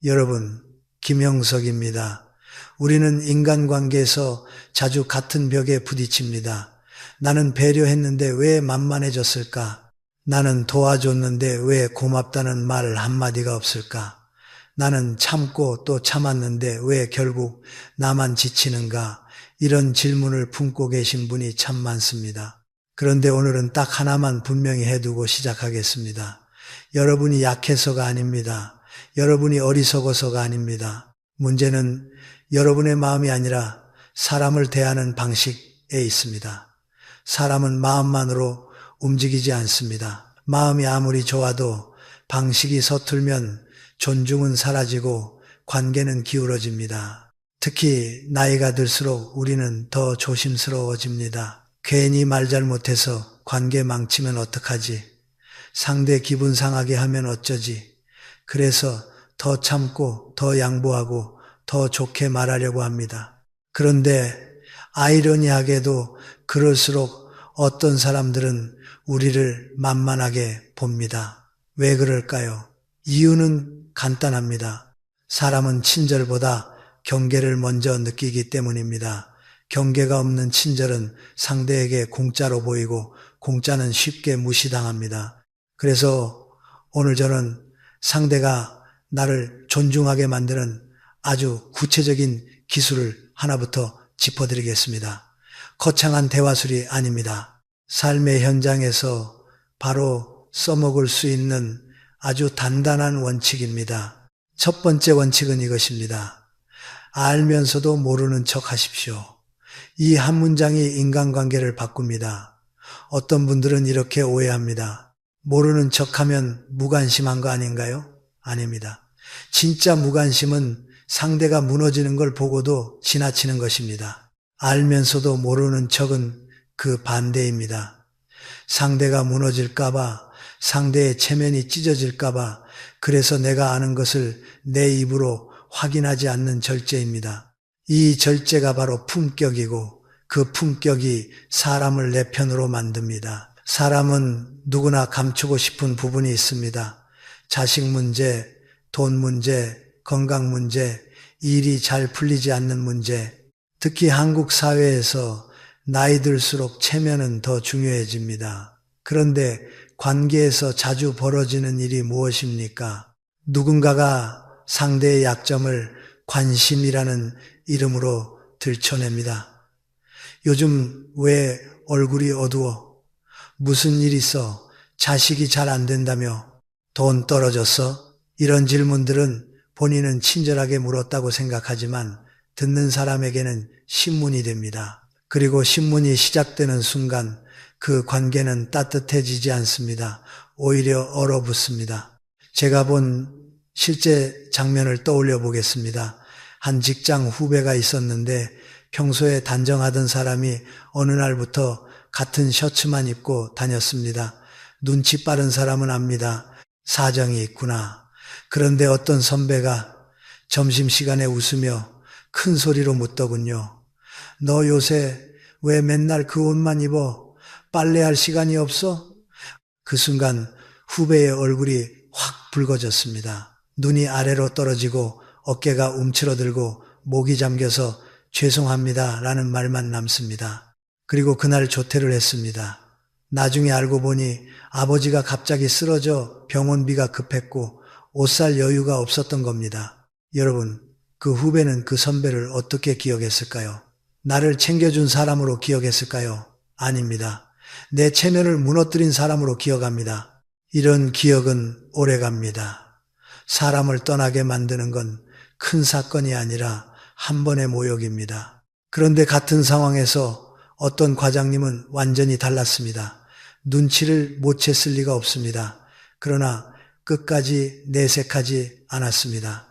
여러분, 김영석입니다. 우리는 인간관계에서 자주 같은 벽에 부딪힙니다. 나는 배려했는데 왜 만만해졌을까? 나는 도와줬는데 왜 고맙다는 말 한마디가 없을까? 나는 참고 또 참았는데 왜 결국 나만 지치는가? 이런 질문을 품고 계신 분이 참 많습니다. 그런데 오늘은 딱 하나만 분명히 해두고 시작하겠습니다. 여러분이 약해서가 아닙니다. 여러분이 어리석어서가 아닙니다. 문제는 여러분의 마음이 아니라 사람을 대하는 방식에 있습니다. 사람은 마음만으로 움직이지 않습니다. 마음이 아무리 좋아도 방식이 서툴면 존중은 사라지고 관계는 기울어집니다. 특히 나이가 들수록 우리는 더 조심스러워집니다. 괜히 말 잘못해서 관계 망치면 어떡하지? 상대 기분 상하게 하면 어쩌지? 그래서 더 참고 더 양보하고 더 좋게 말하려고 합니다. 그런데 아이러니하게도 그럴수록 어떤 사람들은 우리를 만만하게 봅니다. 왜 그럴까요? 이유는 간단합니다. 사람은 친절보다 경계를 먼저 느끼기 때문입니다. 경계가 없는 친절은 상대에게 공짜로 보이고 공짜는 쉽게 무시당합니다. 그래서 오늘 저는 상대가 나를 존중하게 만드는 아주 구체적인 기술을 하나부터 짚어드리겠습니다. 거창한 대화술이 아닙니다. 삶의 현장에서 바로 써먹을 수 있는 아주 단단한 원칙입니다. 첫 번째 원칙은 이것입니다. 알면서도 모르는 척 하십시오. 이 한 문장이 인간관계를 바꿉니다. 어떤 분들은 이렇게 오해합니다. 모르는 척하면 무관심한 거 아닌가요? 아닙니다. 진짜 무관심은 상대가 무너지는 걸 보고도 지나치는 것입니다. 알면서도 모르는 척은 그 반대입니다. 상대가 무너질까봐, 상대의 체면이 찢어질까봐, 그래서 내가 아는 것을 내 입으로 확인하지 않는 절제입니다. 이 절제가 바로 품격이고 그 품격이 사람을 내 편으로 만듭니다. 사람은 누구나 감추고 싶은 부분이 있습니다. 자식 문제, 돈 문제, 건강 문제, 일이 잘 풀리지 않는 문제, 특히 한국 사회에서 나이 들수록 체면은 더 중요해집니다. 그런데 관계에서 자주 벌어지는 일이 무엇입니까? 누군가가 상대의 약점을 관심이라는 이름으로 들춰냅니다. 요즘 왜 얼굴이 어두워? 무슨 일 있어? 자식이 잘 안 된다며? 돈 떨어졌어? 이런 질문들은 본인은 친절하게 물었다고 생각하지만 듣는 사람에게는 신문이 됩니다. 그리고 신문이 시작되는 순간 그 관계는 따뜻해지지 않습니다. 오히려 얼어붙습니다. 제가 본 실제 장면을 떠올려 보겠습니다. 한 직장 후배가 있었는데 평소에 단정하던 사람이 어느 날부터 같은 셔츠만 입고 다녔습니다. 눈치 빠른 사람은 압니다. 사정이 있구나. 그런데 어떤 선배가 점심시간에 웃으며 큰 소리로 묻더군요. 너 요새 왜 맨날 그 옷만 입어? 빨래할 시간이 없어? 그 순간 후배의 얼굴이 확 붉어졌습니다. 눈이 아래로 떨어지고 어깨가 움츠러들고 목이 잠겨서 죄송합니다 라는 말만 남습니다. 그리고 그날 조퇴를 했습니다. 나중에 알고 보니 아버지가 갑자기 쓰러져 병원비가 급했고 옷 살 여유가 없었던 겁니다. 여러분, 그 후배는 그 선배를 어떻게 기억했을까요? 나를 챙겨준 사람으로 기억했을까요? 아닙니다. 내 체면을 무너뜨린 사람으로 기억합니다. 이런 기억은 오래갑니다. 사람을 떠나게 만드는 건 큰 사건이 아니라 한 번의 모욕입니다. 그런데 같은 상황에서 어떤 과장님은 완전히 달랐습니다. 눈치를 못 챘을 리가 없습니다. 그러나 끝까지 내색하지 않았습니다.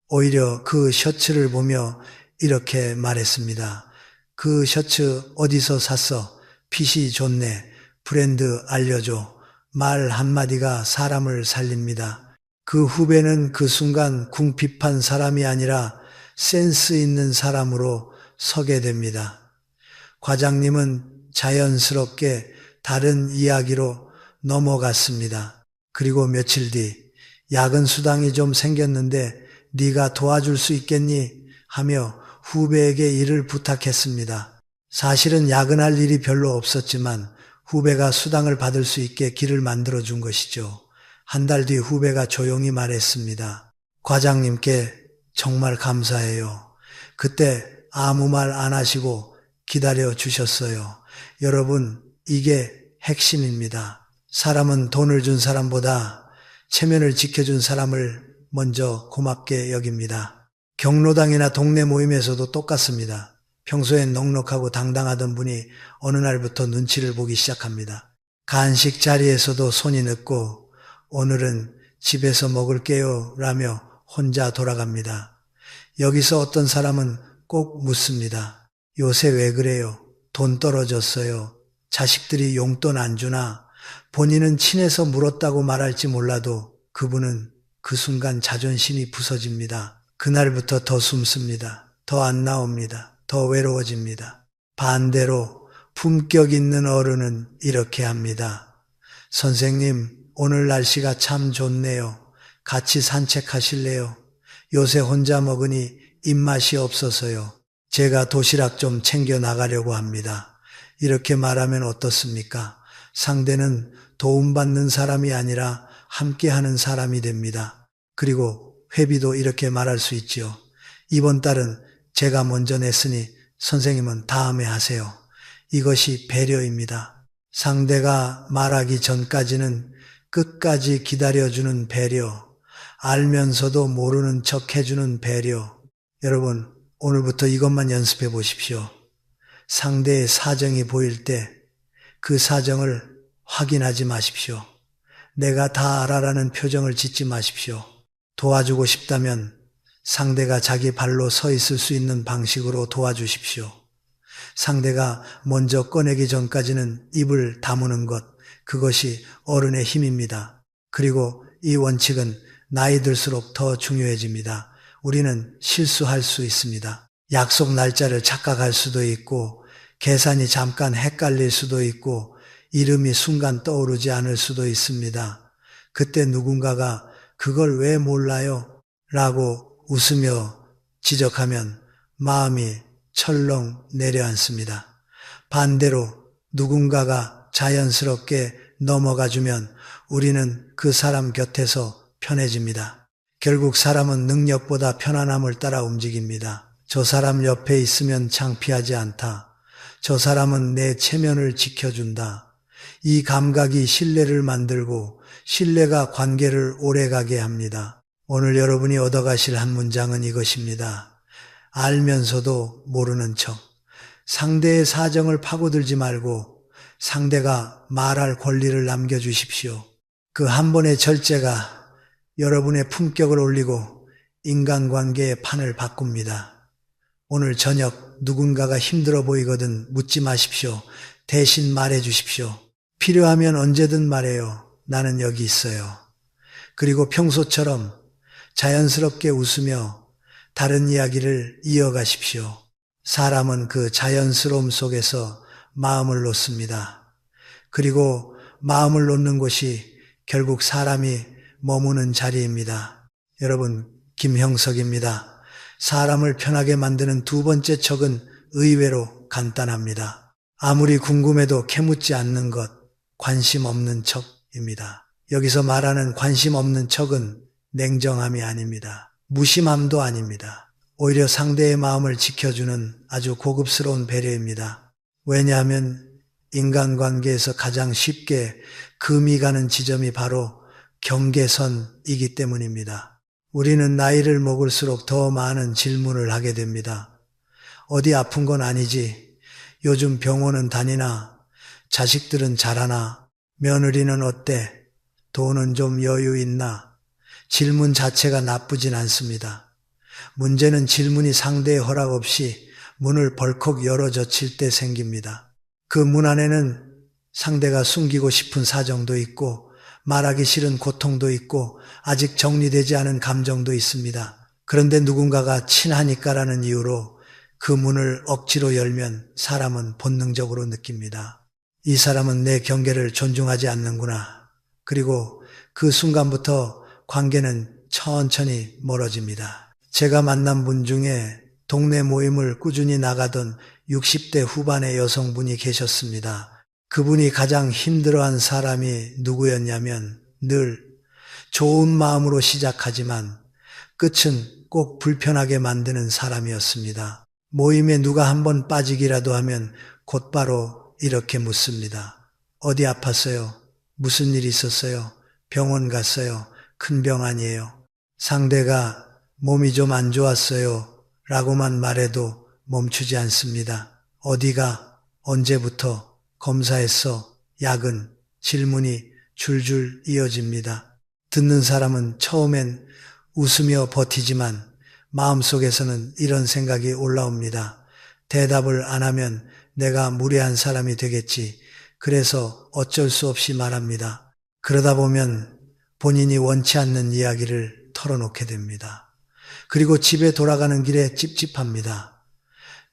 오히려 그 셔츠를 보며 이렇게 말했습니다. 그 셔츠 어디서 샀어? 핏이 좋네. 브랜드 알려줘. 말 한마디가 사람을 살립니다. 그 후배는 그 순간 궁핍한 사람이 아니라 센스 있는 사람으로 서게 됩니다. 과장님은 자연스럽게 다른 이야기로 넘어갔습니다. 그리고 며칠 뒤 야근 수당이 좀 생겼는데 네가 도와줄 수 있겠니? 하며 후배에게 일을 부탁했습니다. 사실은 야근할 일이 별로 없었지만 후배가 수당을 받을 수 있게 길을 만들어 준 것이죠. 한 달 뒤 후배가 조용히 말했습니다. 과장님께 정말 감사해요. 그때 아무 말 안 하시고 기다려 주셨어요. 여러분, 이게 핵심입니다. 사람은 돈을 준 사람보다 체면을 지켜준 사람을 먼저 고맙게 여깁니다. 경로당이나 동네 모임에서도 똑같습니다. 평소엔 넉넉하고 당당하던 분이 어느 날부터 눈치를 보기 시작합니다. 간식 자리에서도 손이 늦고 오늘은 집에서 먹을게요 라며 혼자 돌아갑니다. 여기서 어떤 사람은 꼭 묻습니다. 요새 왜 그래요? 돈 떨어졌어요. 자식들이 용돈 안 주나? 본인은 친해서 물었다고 말할지 몰라도 그분은 그 순간 자존심이 부서집니다. 그날부터 더 숨습니다. 더 안 나옵니다. 더 외로워집니다. 반대로 품격 있는 어른은 이렇게 합니다. 선생님, 오늘 날씨가 참 좋네요. 같이 산책하실래요? 요새 혼자 먹으니 입맛이 없어서요. 제가 도시락 좀 챙겨 나가려고 합니다. 이렇게 말하면 어떻습니까? 상대는 도움받는 사람이 아니라 함께하는 사람이 됩니다. 그리고 회비도 이렇게 말할 수 있지요. 이번 달은 제가 먼저 냈으니 선생님은 다음에 하세요. 이것이 배려입니다. 상대가 말하기 전까지는 끝까지 기다려주는 배려, 알면서도 모르는 척 해주는 배려. 여러분, 오늘부터 이것만 연습해 보십시오. 상대의 사정이 보일 때 그 사정을 확인하지 마십시오. 내가 다 알아라는 표정을 짓지 마십시오. 도와주고 싶다면 상대가 자기 발로 서 있을 수 있는 방식으로 도와주십시오. 상대가 먼저 꺼내기 전까지는 입을 다무는 것, 그것이 어른의 힘입니다. 그리고 이 원칙은 나이 들수록 더 중요해집니다. 우리는 실수할 수 있습니다. 약속 날짜를 착각할 수도 있고, 계산이 잠깐 헷갈릴 수도 있고, 이름이 순간 떠오르지 않을 수도 있습니다. 그때 누군가가 그걸 왜 몰라요? 라고 웃으며 지적하면 마음이 철렁 내려앉습니다. 반대로 누군가가 자연스럽게 넘어가주면 우리는 그 사람 곁에서 편해집니다. 결국 사람은 능력보다 편안함을 따라 움직입니다. 저 사람 옆에 있으면 창피하지 않다. 저 사람은 내 체면을 지켜준다. 이 감각이 신뢰를 만들고 신뢰가 관계를 오래가게 합니다. 오늘 여러분이 얻어가실 한 문장은 이것입니다. 알면서도 모르는 척. 상대의 사정을 파고들지 말고 상대가 말할 권리를 남겨주십시오. 그 한 번의 절제가 여러분의 품격을 올리고 인간관계의 판을 바꿉니다. 오늘 저녁 누군가가 힘들어 보이거든 묻지 마십시오. 대신 말해 주십시오. 필요하면 언제든 말해요. 나는 여기 있어요. 그리고 평소처럼 자연스럽게 웃으며 다른 이야기를 이어가십시오. 사람은 그 자연스러움 속에서 마음을 놓습니다. 그리고 마음을 놓는 곳이 결국 사람이 머무는 자리입니다. 여러분, 김형석입니다. 사람을 편하게 만드는 두 번째 척은 의외로 간단합니다. 아무리 궁금해도 캐묻지 않는 것, 관심 없는 척입니다. 여기서 말하는 관심 없는 척은 냉정함이 아닙니다. 무심함도 아닙니다. 오히려 상대의 마음을 지켜주는 아주 고급스러운 배려입니다. 왜냐하면 인간관계에서 가장 쉽게 금이 가는 지점이 바로 경계선이기 때문입니다. 우리는 나이를 먹을수록 더 많은 질문을 하게 됩니다. 어디 아픈 건 아니지? 요즘 병원은 다니나? 자식들은 잘하나? 며느리는 어때? 돈은 좀 여유 있나? 질문 자체가 나쁘진 않습니다. 문제는 질문이 상대의 허락 없이 문을 벌컥 열어젖힐 때 생깁니다. 그 문 안에는 상대가 숨기고 싶은 사정도 있고 말하기 싫은 고통도 있고 아직 정리되지 않은 감정도 있습니다. 그런데 누군가가 친하니까라는 이유로 그 문을 억지로 열면 사람은 본능적으로 느낍니다. 이 사람은 내 경계를 존중하지 않는구나. 그리고 그 순간부터 관계는 천천히 멀어집니다. 제가 만난 분 중에 동네 모임을 꾸준히 나가던 60대 후반의 여성분이 계셨습니다. 그분이 가장 힘들어한 사람이 누구였냐면 늘 좋은 마음으로 시작하지만 끝은 꼭 불편하게 만드는 사람이었습니다. 모임에 누가 한번 빠지기라도 하면 곧바로 이렇게 묻습니다. 어디 아팠어요? 무슨 일 있었어요? 병원 갔어요? 큰 병 아니에요? 상대가 몸이 좀 안 좋았어요 라고만 말해도 멈추지 않습니다. 어디가? 언제부터? 검사했어? 약은? 질문이 줄줄 이어집니다. 듣는 사람은 처음엔 웃으며 버티지만 마음속에서는 이런 생각이 올라옵니다. 대답을 안 하면 내가 무례한 사람이 되겠지. 그래서 어쩔 수 없이 말합니다. 그러다 보면 본인이 원치 않는 이야기를 털어놓게 됩니다. 그리고 집에 돌아가는 길에 찝찝합니다.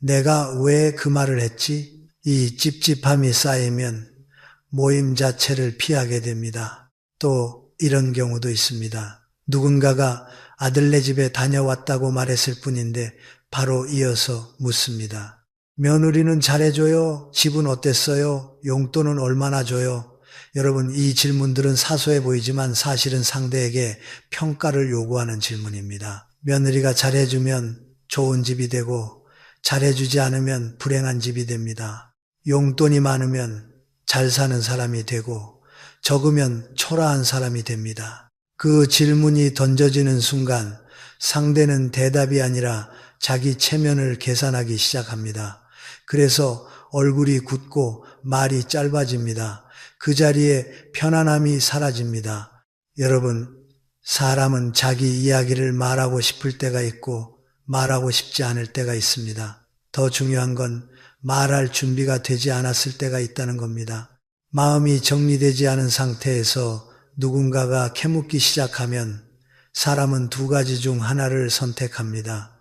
내가 왜 그 말을 했지? 이 찝찝함이 쌓이면 모임 자체를 피하게 됩니다. 또 이런 경우도 있습니다. 누군가가 아들네 집에 다녀왔다고 말했을 뿐인데 바로 이어서 묻습니다. 며느리는 잘해줘요? 집은 어땠어요? 용돈은 얼마나 줘요? 여러분, 이 질문들은 사소해 보이지만 사실은 상대에게 평가를 요구하는 질문입니다. 며느리가 잘해주면 좋은 집이 되고 잘해주지 않으면 불행한 집이 됩니다. 용돈이 많으면 잘 사는 사람이 되고 적으면 초라한 사람이 됩니다. 그 질문이 던져지는 순간 상대는 대답이 아니라 자기 체면을 계산하기 시작합니다. 그래서 얼굴이 굳고 말이 짧아집니다. 그 자리에 편안함이 사라집니다. 여러분, 사람은 자기 이야기를 말하고 싶을 때가 있고 말하고 싶지 않을 때가 있습니다. 더 중요한 건 말할 준비가 되지 않았을 때가 있다는 겁니다. 마음이 정리되지 않은 상태에서 누군가가 캐묻기 시작하면 사람은 두 가지 중 하나를 선택합니다.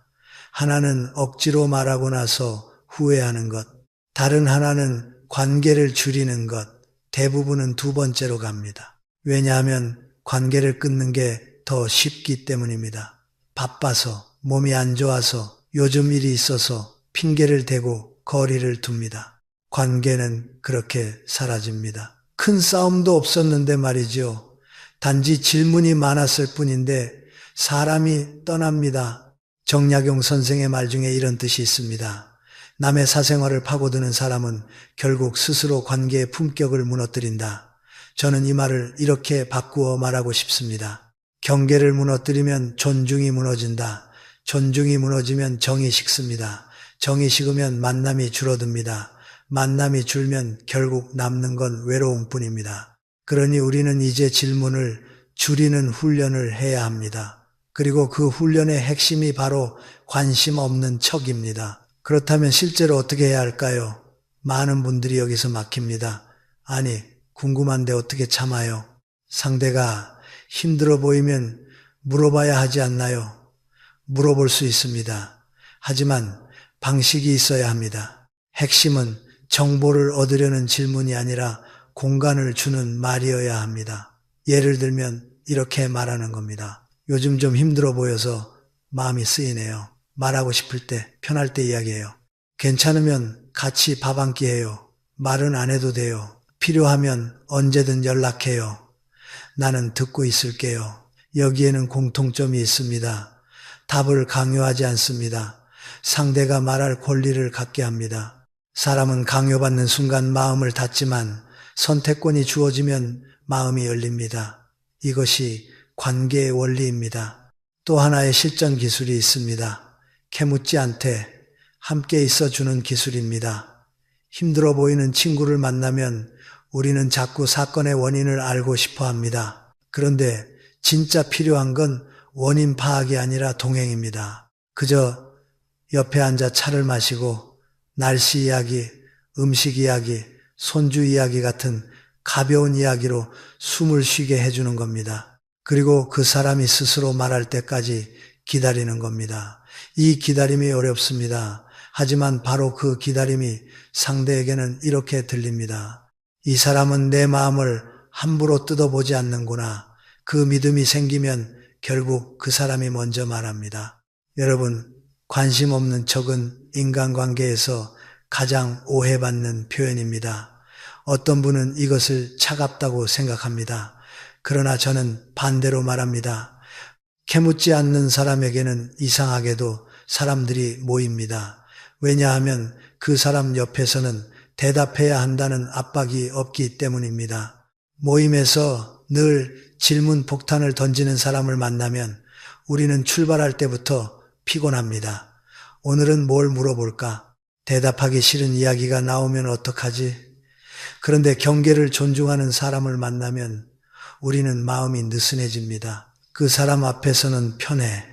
하나는 억지로 말하고 나서 후회하는 것, 다른 하나는 관계를 줄이는 것, 대부분은 두 번째로 갑니다. 왜냐하면 관계를 끊는 게 더 쉽기 때문입니다. 바빠서, 몸이 안 좋아서, 요즘 일이 있어서 핑계를 대고 거리를 둡니다. 관계는 그렇게 사라집니다. 큰 싸움도 없었는데 말이죠. 단지 질문이 많았을 뿐인데 사람이 떠납니다. 정약용 선생의 말 중에 이런 뜻이 있습니다. 남의 사생활을 파고드는 사람은 결국 스스로 관계의 품격을 무너뜨린다. 저는 이 말을 이렇게 바꾸어 말하고 싶습니다. 경계를 무너뜨리면 존중이 무너진다. 존중이 무너지면 정이 식습니다. 정이 식으면 만남이 줄어듭니다. 만남이 줄면 결국 남는 건 외로움뿐입니다. 그러니 우리는 이제 질문을 줄이는 훈련을 해야 합니다. 그리고 그 훈련의 핵심이 바로 관심 없는 척입니다. 그렇다면 실제로 어떻게 해야 할까요? 많은 분들이 여기서 막힙니다. 아니, 궁금한데 어떻게 참아요? 상대가 힘들어 보이면 물어봐야 하지 않나요? 물어볼 수 있습니다. 하지만 방식이 있어야 합니다. 핵심은 정보를 얻으려는 질문이 아니라 공간을 주는 말이어야 합니다. 예를 들면 이렇게 말하는 겁니다. 요즘 좀 힘들어 보여서 마음이 쓰이네요. 말하고 싶을 때, 편할 때 이야기해요. 괜찮으면 같이 밥 한 끼 해요. 말은 안 해도 돼요. 필요하면 언제든 연락해요. 나는 듣고 있을게요. 여기에는 공통점이 있습니다. 답을 강요하지 않습니다. 상대가 말할 권리를 갖게 합니다. 사람은 강요받는 순간 마음을 닫지만 선택권이 주어지면 마음이 열립니다. 이것이 관계의 원리입니다. 또 하나의 실전 기술이 있습니다. 캐묻지 않되 함께 있어주는 기술입니다. 힘들어 보이는 친구를 만나면 우리는 자꾸 사건의 원인을 알고 싶어 합니다. 그런데 진짜 필요한 건 원인 파악이 아니라 동행입니다. 그저 옆에 앉아 차를 마시고 날씨 이야기, 음식 이야기, 손주 이야기 같은 가벼운 이야기로 숨을 쉬게 해주는 겁니다. 그리고 그 사람이 스스로 말할 때까지 기다리는 겁니다. 이 기다림이 어렵습니다. 하지만 바로 그 기다림이 상대에게는 이렇게 들립니다. 이 사람은 내 마음을 함부로 뜯어보지 않는구나. 그 믿음이 생기면 결국 그 사람이 먼저 말합니다. 여러분, 관심 없는 척은 인간관계에서 가장 오해받는 표현입니다. 어떤 분은 이것을 차갑다고 생각합니다. 그러나 저는 반대로 말합니다. 캐묻지 않는 사람에게는 이상하게도 사람들이 모입니다. 왜냐하면 그 사람 옆에서는 대답해야 한다는 압박이 없기 때문입니다. 모임에서 늘 질문 폭탄을 던지는 사람을 만나면 우리는 출발할 때부터 피곤합니다. 오늘은 뭘 물어볼까? 대답하기 싫은 이야기가 나오면 어떡하지? 그런데 경계를 존중하는 사람을 만나면 우리는 마음이 느슨해집니다. 그 사람 앞에서는 편해.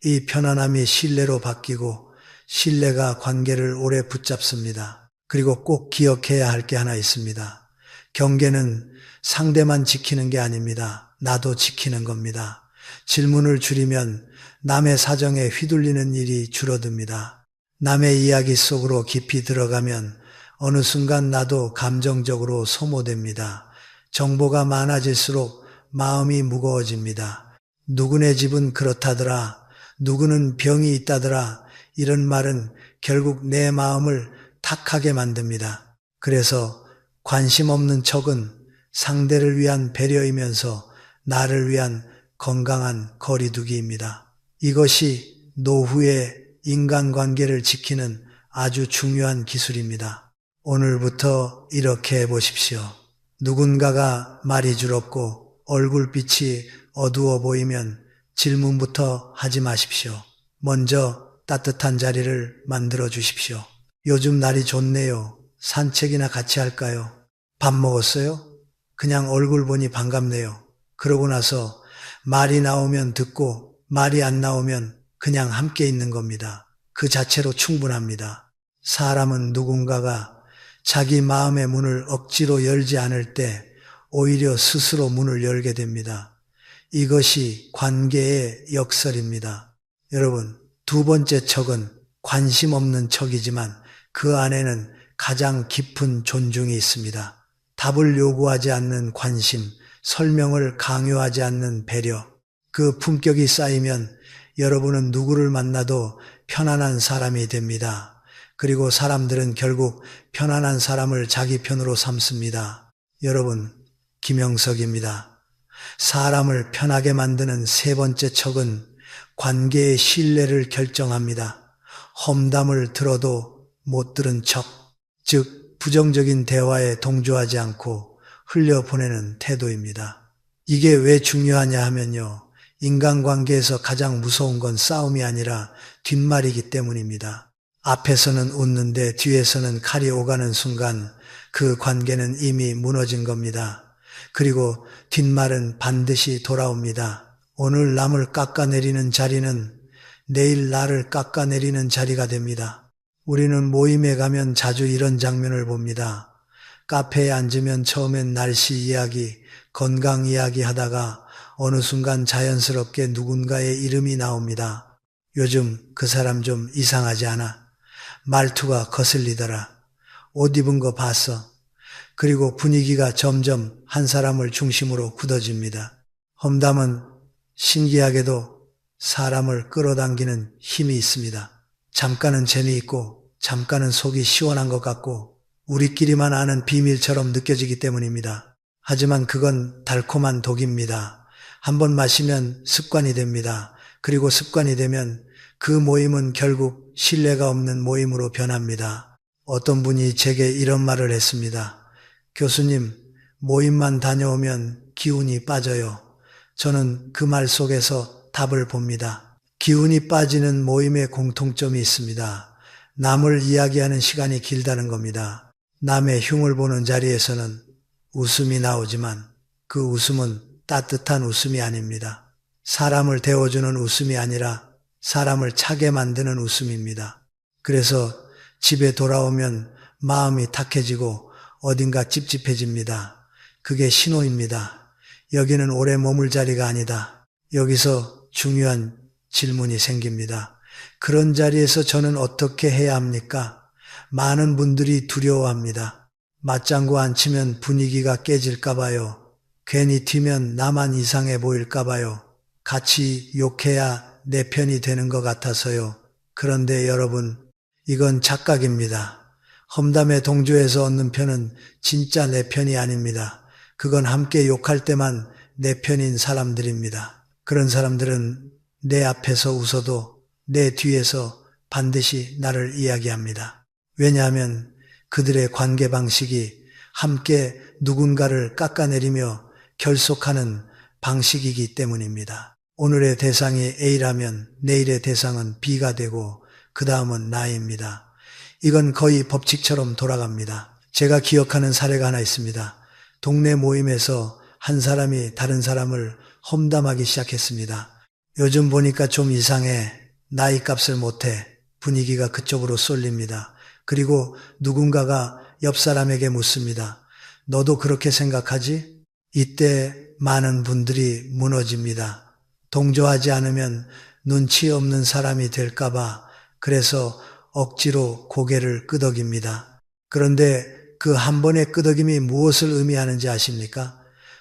이 편안함이 신뢰로 바뀌고 신뢰가 관계를 오래 붙잡습니다. 그리고 꼭 기억해야 할 게 하나 있습니다. 경계는 상대만 지키는 게 아닙니다. 나도 지키는 겁니다. 질문을 줄이면 남의 사정에 휘둘리는 일이 줄어듭니다. 남의 이야기 속으로 깊이 들어가면 어느 순간 나도 감정적으로 소모됩니다. 정보가 많아질수록 마음이 무거워집니다. 누구네 집은 그렇다더라. 누구는 병이 있다더라. 이런 말은 결국 내 마음을 탁하게 만듭니다. 그래서 관심 없는 척은 상대를 위한 배려이면서 나를 위한 건강한 거리두기입니다. 이것이 노후의 인간관계를 지키는 아주 중요한 기술입니다. 오늘부터 이렇게 해보십시오. 누군가가 말이 줄었고 얼굴빛이 어두워 보이면 질문부터 하지 마십시오. 먼저 따뜻한 자리를 만들어 주십시오. 요즘 날이 좋네요. 산책이나 같이 할까요? 밥 먹었어요? 그냥 얼굴 보니 반갑네요. 그러고 나서 말이 나오면 듣고 말이 안 나오면 그냥 함께 있는 겁니다. 그 자체로 충분합니다. 사람은 누군가가 자기 마음의 문을 억지로 열지 않을 때 오히려 스스로 문을 열게 됩니다. 이것이 관계의 역설입니다. 여러분, 두 번째 척은 관심 없는 척이지만 그 안에는 가장 깊은 존중이 있습니다. 답을 요구하지 않는 관심, 설명을 강요하지 않는 배려. 그 품격이 쌓이면 여러분은 누구를 만나도 편안한 사람이 됩니다. 그리고 사람들은 결국 편안한 사람을 자기 편으로 삼습니다. 여러분, 김영석입니다. 사람을 편하게 만드는 세 번째 척은 관계의 신뢰를 결정합니다. 험담을 들어도 못 들은 척, 즉 부정적인 대화에 동조하지 않고 흘려보내는 태도입니다. 이게 왜 중요하냐 하면요. 인간관계에서 가장 무서운 건 싸움이 아니라 뒷말이기 때문입니다. 앞에서는 웃는데 뒤에서는 칼이 오가는 순간 그 관계는 이미 무너진 겁니다. 그리고 뒷말은 반드시 돌아옵니다. 오늘 남을 깎아내리는 자리는 내일 나를 깎아내리는 자리가 됩니다. 우리는 모임에 가면 자주 이런 장면을 봅니다. 카페에 앉으면 처음엔 날씨 이야기, 건강 이야기 하다가 어느 순간 자연스럽게 누군가의 이름이 나옵니다. 요즘 그 사람 좀 이상하지 않아? 말투가 거슬리더라. 옷 입은 거 봤어. 그리고 분위기가 점점 한 사람을 중심으로 굳어집니다. 험담은 신기하게도 사람을 끌어당기는 힘이 있습니다. 잠깐은 재미있고 잠깐은 속이 시원한 것 같고 우리끼리만 아는 비밀처럼 느껴지기 때문입니다. 하지만 그건 달콤한 독입니다. 한번 마시면 습관이 됩니다. 그리고 습관이 되면 그 모임은 결국 신뢰가 없는 모임으로 변합니다. 어떤 분이 제게 이런 말을 했습니다. 교수님, 모임만 다녀오면 기운이 빠져요. 저는 그 말 속에서 답을 봅니다. 기운이 빠지는 모임의 공통점이 있습니다. 남을 이야기하는 시간이 길다는 겁니다. 남의 흉을 보는 자리에서는 웃음이 나오지만 그 웃음은 따뜻한 웃음이 아닙니다. 사람을 데워주는 웃음이 아니라 사람을 차게 만드는 웃음입니다. 그래서 집에 돌아오면 마음이 탁해지고 어딘가 찝찝해집니다. 그게 신호입니다. 여기는 오래 머물 자리가 아니다. 여기서 중요한 질문이 생깁니다. 그런 자리에서 저는 어떻게 해야 합니까? 많은 분들이 두려워합니다. 맞장구 안 치면 분위기가 깨질까 봐요. 괜히 튀면 나만 이상해 보일까 봐요. 같이 욕해야 내 편이 되는 것 같아서요. 그런데 여러분, 이건 착각입니다. 험담에 동조해서 얻는 편은 진짜 내 편이 아닙니다. 그건 함께 욕할 때만 내 편인 사람들입니다. 그런 사람들은 내 앞에서 웃어도 내 뒤에서 반드시 나를 이야기합니다. 왜냐하면 그들의 관계 방식이 함께 누군가를 깎아내리며 결속하는 방식이기 때문입니다. 오늘의 대상이 A라면 내일의 대상은 B가 되고 그 다음은 나입니다. 이건 거의 법칙처럼 돌아갑니다. 제가 기억하는 사례가 하나 있습니다. 동네 모임에서 한 사람이 다른 사람을 험담하기 시작했습니다. 요즘 보니까 좀 이상해. 나이 값을 못해. 분위기가 그쪽으로 쏠립니다. 그리고 누군가가 옆 사람에게 묻습니다. 너도 그렇게 생각하지? 이때 많은 분들이 무너집니다. 동조하지 않으면 눈치 없는 사람이 될까봐 그래서 억지로 고개를 끄덕입니다. 그런데 그 한 번의 끄덕임이 무엇을 의미하는지 아십니까?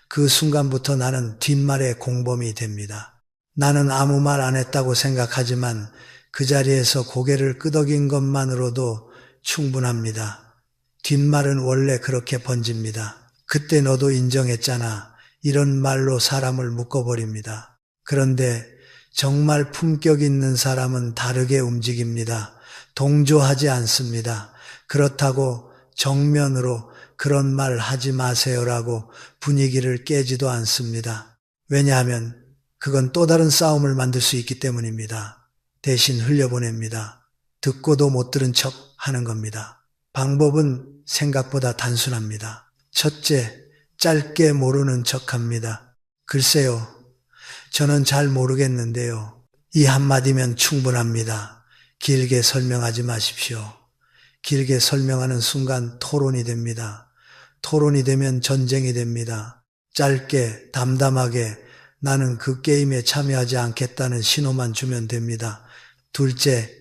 그 순간부터 나는 뒷말의 공범이 됩니다. 나는 아무 말 안 했다고 생각하지만 그 자리에서 고개를 끄덕인 것만으로도 충분합니다. 뒷말은 원래 그렇게 번집니다. 그때 너도 인정했잖아. 이런 말로 사람을 묶어버립니다. 그런데 정말 품격 있는 사람은 다르게 움직입니다. 동조하지 않습니다. 그렇다고 정면으로 그런 말 하지 마세요라고 분위기를 깨지도 않습니다. 왜냐하면 그건 또 다른 싸움을 만들 수 있기 때문입니다. 대신 흘려보냅니다. 듣고도 못 들은 척 하는 겁니다. 방법은 생각보다 단순합니다. 첫째, 짧게 모르는 척합니다. 글쎄요, 저는 잘 모르겠는데요. 이 한마디면 충분합니다. 길게 설명하지 마십시오. 길게 설명하는 순간 토론이 됩니다. 토론이 되면 전쟁이 됩니다. 짧게 담담하게 나는 그 게임에 참여하지 않겠다는 신호만 주면 됩니다. 둘째,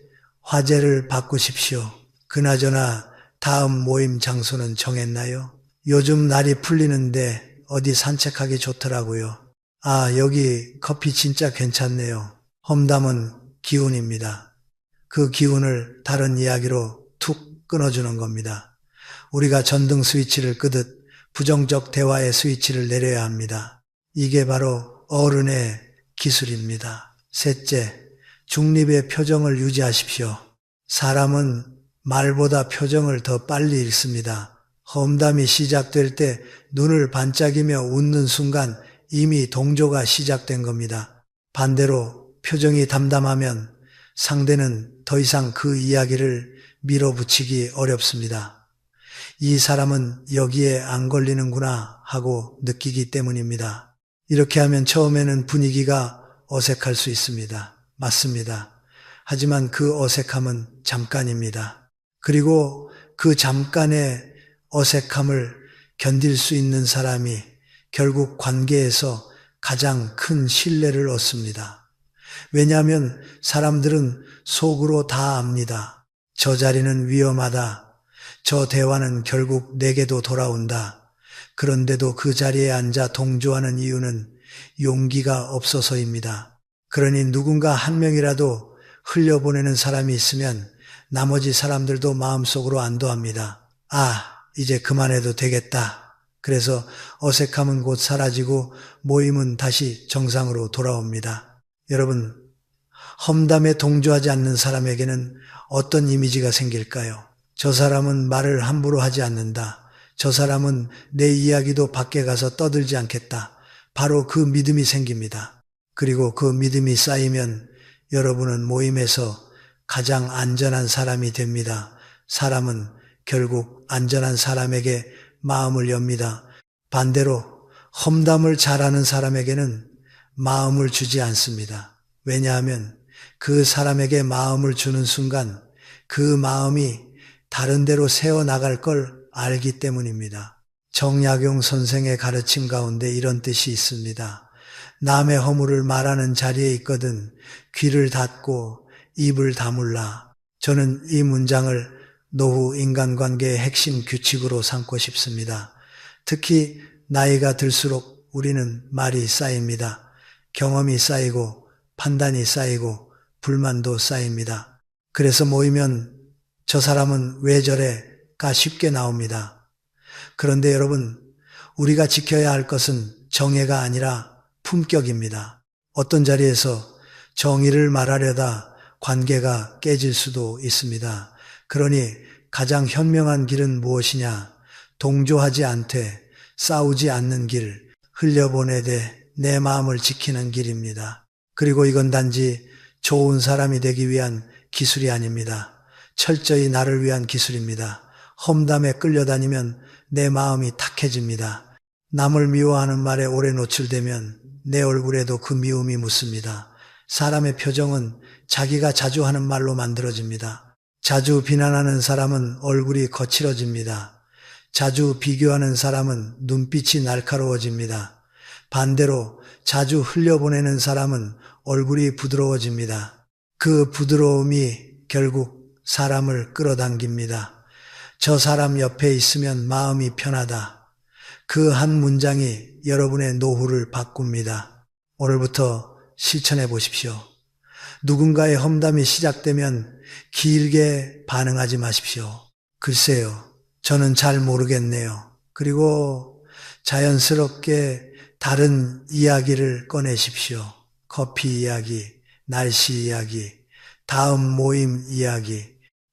화제를 바꾸십시오. 그나저나 다음 모임 장소는 정했나요? 요즘 날이 풀리는데 어디 산책하기 좋더라고요. 아, 여기 커피 진짜 괜찮네요. 험담은 기운입니다. 그 기운을 다른 이야기로 툭 끊어주는 겁니다. 우리가 전등 스위치를 끄듯 부정적 대화의 스위치를 내려야 합니다. 이게 바로 어른의 기술입니다. 셋째, 중립의 표정을 유지하십시오. 사람은 말보다 표정을 더 빨리 읽습니다. 험담이 시작될 때 눈을 반짝이며 웃는 순간 이미 동조가 시작된 겁니다. 반대로 표정이 담담하면 상대는 더 이상 그 이야기를 밀어붙이기 어렵습니다. 이 사람은 여기에 안 걸리는구나 하고 느끼기 때문입니다. 이렇게 하면 처음에는 분위기가 어색할 수 있습니다. 맞습니다. 하지만 그 어색함은 잠깐입니다. 그리고 그 잠깐의 어색함을 견딜 수 있는 사람이 결국 관계에서 가장 큰 신뢰를 얻습니다. 왜냐하면 사람들은 속으로 다 압니다. 저 자리는 위험하다. 저 대화는 결국 내게도 돌아온다. 그런데도 그 자리에 앉아 동조하는 이유는 용기가 없어서입니다. 그러니 누군가 한 명이라도 흘려보내는 사람이 있으면 나머지 사람들도 마음속으로 안도합니다. 아, 이제 그만해도 되겠다. 그래서 어색함은 곧 사라지고 모임은 다시 정상으로 돌아옵니다. 여러분, 험담에 동조하지 않는 사람에게는 어떤 이미지가 생길까요? 저 사람은 말을 함부로 하지 않는다. 저 사람은 내 이야기도 밖에 가서 떠들지 않겠다. 바로 그 믿음이 생깁니다. 그리고 그 믿음이 쌓이면 여러분은 모임에서 가장 안전한 사람이 됩니다. 사람은 결국 안전한 사람에게 마음을 엽니다. 반대로 험담을 잘하는 사람에게는 마음을 주지 않습니다. 왜냐하면 그 사람에게 마음을 주는 순간 그 마음이 다른 데로 새어나갈 걸 알기 때문입니다. 정약용 선생의 가르침 가운데 이런 뜻이 있습니다. 남의 허물을 말하는 자리에 있거든 귀를 닫고 입을 다물라. 저는 이 문장을 노후 인간관계의 핵심 규칙으로 삼고 싶습니다. 특히 나이가 들수록 우리는 말이 쌓입니다. 경험이 쌓이고 판단이 쌓이고 불만도 쌓입니다. 그래서 모이면 저 사람은 왜 저래가 쉽게 나옵니다. 그런데 여러분, 우리가 지켜야 할 것은 정예가 아니라 품격입니다. 어떤 자리에서 정의를 말하려다 관계가 깨질 수도 있습니다. 그러니 가장 현명한 길은 무엇이냐? 동조하지 않되 싸우지 않는 길, 흘려보내되 내 마음을 지키는 길입니다. 그리고 이건 단지 좋은 사람이 되기 위한 기술이 아닙니다. 철저히 나를 위한 기술입니다. 험담에 끌려다니면 내 마음이 탁해집니다. 남을 미워하는 말에 오래 노출되면 내 얼굴에도 그 미움이 묻습니다. 사람의 표정은 자기가 자주 하는 말로 만들어집니다. 자주 비난하는 사람은 얼굴이 거칠어집니다. 자주 비교하는 사람은 눈빛이 날카로워집니다. 반대로 자주 흘려보내는 사람은 얼굴이 부드러워집니다. 그 부드러움이 결국 사람을 끌어당깁니다. 저 사람 옆에 있으면 마음이 편하다. 그 한 문장이 여러분의 노후를 바꿉니다. 오늘부터 실천해 보십시오. 누군가의 험담이 시작되면 길게 반응하지 마십시오. 글쎄요, 저는 잘 모르겠네요. 그리고 자연스럽게 다른 이야기를 꺼내십시오. 커피 이야기, 날씨 이야기, 다음 모임 이야기.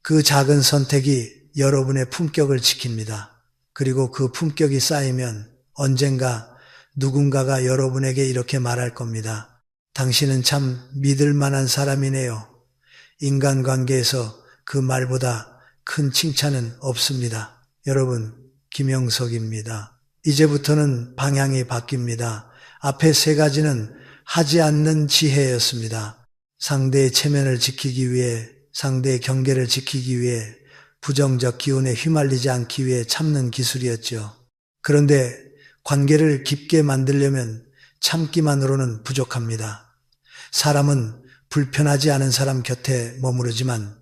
그 작은 선택이 여러분의 품격을 지킵니다. 그리고 그 품격이 쌓이면 언젠가 누군가가 여러분에게 이렇게 말할 겁니다. 당신은 참 믿을 만한 사람이네요. 인간관계에서 그 말보다 큰 칭찬은 없습니다. 여러분, 김영석입니다. 이제부터는 방향이 바뀝니다. 앞에 세 가지는 하지 않는 지혜였습니다. 상대의 체면을 지키기 위해, 상대의 경계를 지키기 위해, 부정적 기운에 휘말리지 않기 위해 참는 기술이었죠. 그런데 관계를 깊게 만들려면 참기만으로는 부족합니다. 사람은 불편하지 않은 사람 곁에 머무르지만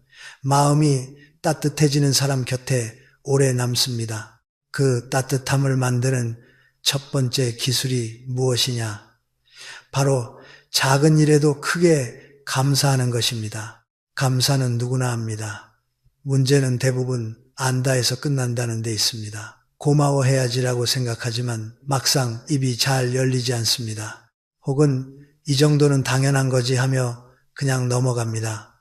마음이 따뜻해지는 사람 곁에 오래 남습니다. 그 따뜻함을 만드는 첫 번째 기술이 무엇이냐? 바로 작은 일에도 크게 감사하는 것입니다. 감사는 누구나 합니다. 문제는 대부분 안다에서 끝난다는 데 있습니다. 고마워해야지라고 생각하지만 막상 입이 잘 열리지 않습니다. 혹은 이 정도는 당연한 거지 하며 그냥 넘어갑니다.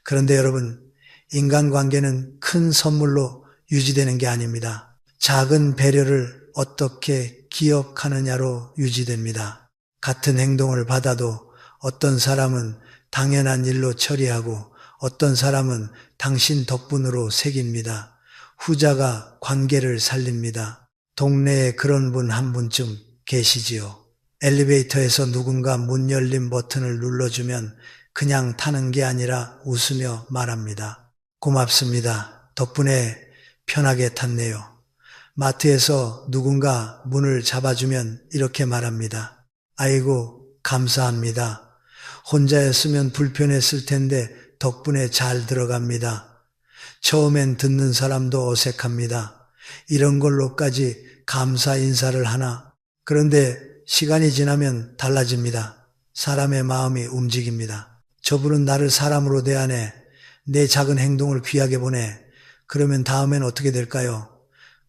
그런데 여러분, 인간관계는 큰 선물로 유지되는 게 아닙니다. 작은 배려를 어떻게 기억하느냐로 유지됩니다. 같은 행동을 받아도 어떤 사람은 당연한 일로 처리하고 어떤 사람은 당신 덕분으로 새깁니다. 후자가 관계를 살립니다. 동네에 그런 분 한 분쯤 계시지요. 엘리베이터에서 누군가 문 열림 버튼을 눌러주면 그냥 타는 게 아니라 웃으며 말합니다. 고맙습니다. 덕분에 편하게 탔네요. 마트에서 누군가 문을 잡아주면 이렇게 말합니다. 아이고, 감사합니다. 혼자였으면 불편했을 텐데 덕분에 잘 들어갑니다. 처음엔 듣는 사람도 어색합니다. 이런 걸로까지 감사 인사를 하나? 그런데 시간이 지나면 달라집니다. 사람의 마음이 움직입니다. 저분은 나를 사람으로 대하네. 내 작은 행동을 귀하게 보네. 그러면 다음엔 어떻게 될까요?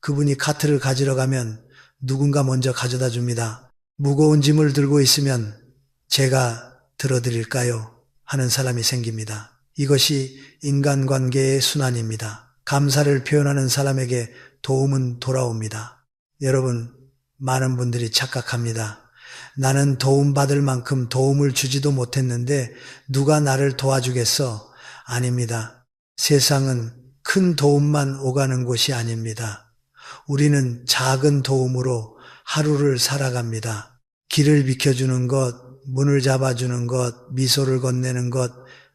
그분이 카트를 가지러 가면 누군가 먼저 가져다 줍니다. 무거운 짐을 들고 있으면 제가 들어드릴까요? 하는 사람이 생깁니다. 이것이 인간관계의 순환입니다. 감사를 표현하는 사람에게 도움은 돌아옵니다. 여러분, 많은 분들이 착각합니다. 나는 도움받을 만큼 도움을 주지도 못했는데 누가 나를 도와주겠어? 아닙니다. 세상은 큰 도움만 오가는 곳이 아닙니다. 우리는 작은 도움으로 하루를 살아갑니다. 길을 비켜주는 것, 문을 잡아주는 것, 미소를 건네는 것,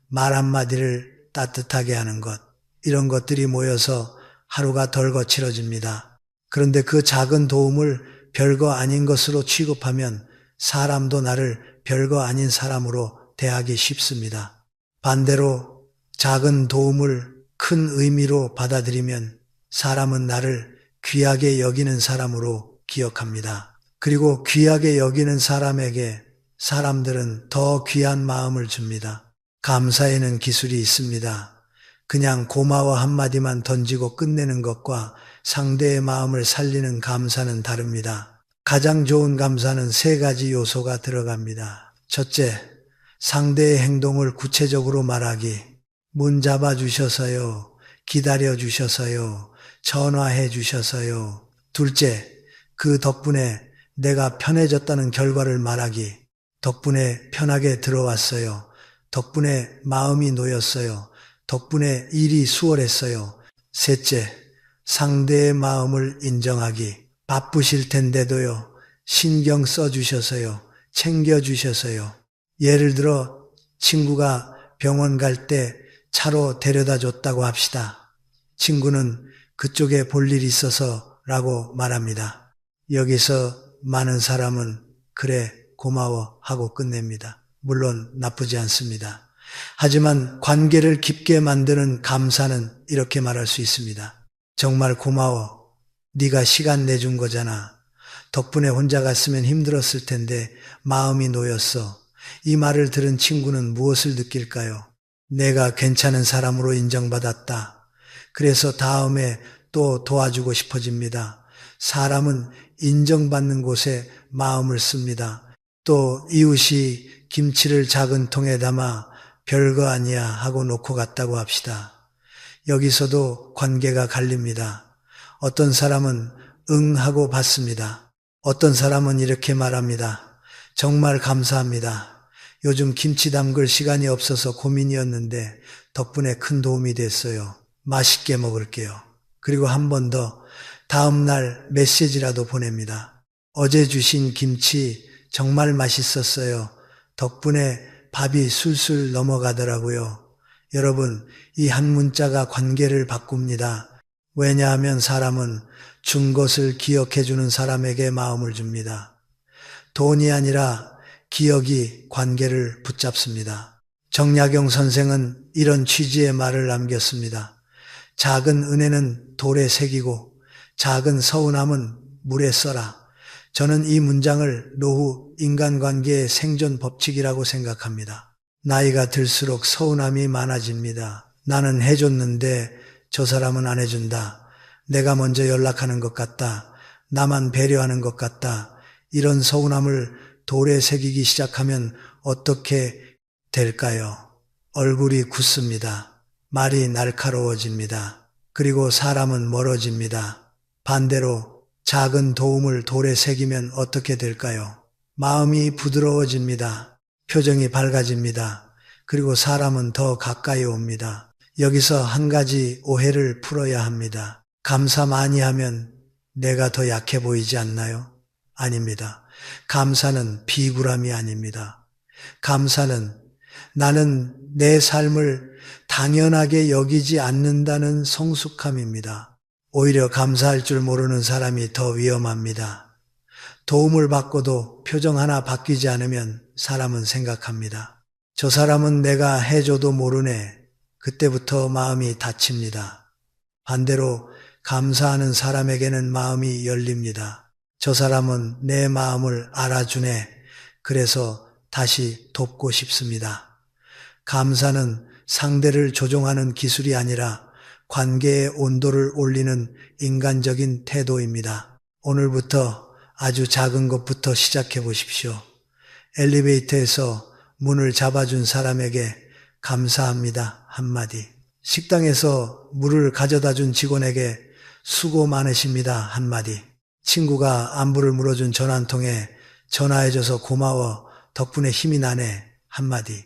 말 한마디를 따뜻하게 하는 것, 이런 것들이 모여서 하루가 덜 거칠어집니다. 그런데 그 작은 도움을 별거 아닌 것으로 취급하면 사람도 나를 별거 아닌 사람으로 대하기 쉽습니다. 반대로 작은 도움을 큰 의미로 받아들이면 사람은 나를 귀하게 여기는 사람으로 기억합니다. 그리고 귀하게 여기는 사람에게 사람들은 더 귀한 마음을 줍니다. 감사에는 기술이 있습니다. 그냥 고마워 한마디만 던지고 끝내는 것과 상대의 마음을 살리는 감사는 다릅니다. 가장 좋은 감사는 세 가지 요소가 들어갑니다. 첫째, 상대의 행동을 구체적으로 말하기. 문 잡아 주셔서요. 기다려 주셔서요. 전화해 주셔서요. 둘째, 그 덕분에 내가 편해졌다는 결과를 말하기. 덕분에 편하게 들어왔어요. 덕분에 마음이 놓였어요. 덕분에 일이 수월했어요. 셋째, 상대의 마음을 인정하기. 바쁘실 텐데도요. 신경 써주셔서요. 챙겨주셔서요. 예를 들어 친구가 병원 갈 때 차로 데려다 줬다고 합시다. 친구는 그쪽에 볼 일 있어서 라고 말합니다. 여기서 많은 사람은 그래 고마워 하고 끝냅니다. 물론 나쁘지 않습니다. 하지만 관계를 깊게 만드는 감사는 이렇게 말할 수 있습니다. 정말 고마워. 네가 시간 내준 거잖아. 덕분에 혼자 갔으면 힘들었을 텐데 마음이 놓였어. 이 말을 들은 친구는 무엇을 느낄까요? 내가 괜찮은 사람으로 인정받았다. 그래서 다음에 또 도와주고 싶어집니다. 사람은 인정받는 곳에 마음을 씁니다. 또 이웃이 김치를 작은 통에 담아 별거 아니야 하고 놓고 갔다고 합시다. 여기서도 관계가 갈립니다. 어떤 사람은 응 하고 받습니다. 어떤 사람은 이렇게 말합니다. 정말 감사합니다. 요즘 김치 담글 시간이 없어서 고민이었는데 덕분에 큰 도움이 됐어요. 맛있게 먹을게요. 그리고 한 번 더 다음 날 메시지라도 보냅니다. 어제 주신 김치 정말 맛있었어요. 덕분에 밥이 술술 넘어가더라고요. 여러분, 이 한 문자가 관계를 바꿉니다. 왜냐하면 사람은 준 것을 기억해주는 사람에게 마음을 줍니다. 돈이 아니라 기억이 관계를 붙잡습니다. 정약용 선생은 이런 취지의 말을 남겼습니다. 작은 은혜는 돌에 새기고 작은 서운함은 물에 써라. 저는 이 문장을 노후 인간관계의 생존 법칙이라고 생각합니다. 나이가 들수록 서운함이 많아집니다. 나는 해줬는데 저 사람은 안 해준다. 내가 먼저 연락하는 것 같다. 나만 배려하는 것 같다. 이런 서운함을 돌에 새기기 시작하면 어떻게 될까요? 얼굴이 굳습니다. 말이 날카로워집니다. 그리고 사람은 멀어집니다. 반대로 작은 도움을 돌에 새기면 어떻게 될까요? 마음이 부드러워집니다. 표정이 밝아집니다. 그리고 사람은 더 가까이 옵니다. 여기서 한 가지 오해를 풀어야 합니다. 감사 많이 하면 내가 더 약해 보이지 않나요? 아닙니다. 감사는 비굴함이 아닙니다. 감사는 나는 내 삶을 당연하게 여기지 않는다는 성숙함입니다. 오히려 감사할 줄 모르는 사람이 더 위험합니다. 도움을 받고도 표정 하나 바뀌지 않으면 사람은 생각합니다. 저 사람은 내가 해줘도 모르네. 그때부터 마음이 닫힙니다. 반대로 감사하는 사람에게는 마음이 열립니다. 저 사람은 내 마음을 알아주네. 그래서 다시 돕고 싶습니다. 감사는 상대를 조종하는 기술이 아니라 관계의 온도를 올리는 인간적인 태도입니다. 오늘부터 아주 작은 것부터 시작해 보십시오. 엘리베이터에서 문을 잡아준 사람에게 감사합니다 한마디. 식당에서 물을 가져다 준 직원에게 수고 많으십니다 한마디. 친구가 안부를 물어준 전화 한 통에 전화해줘서 고마워 덕분에 힘이 나네 한마디.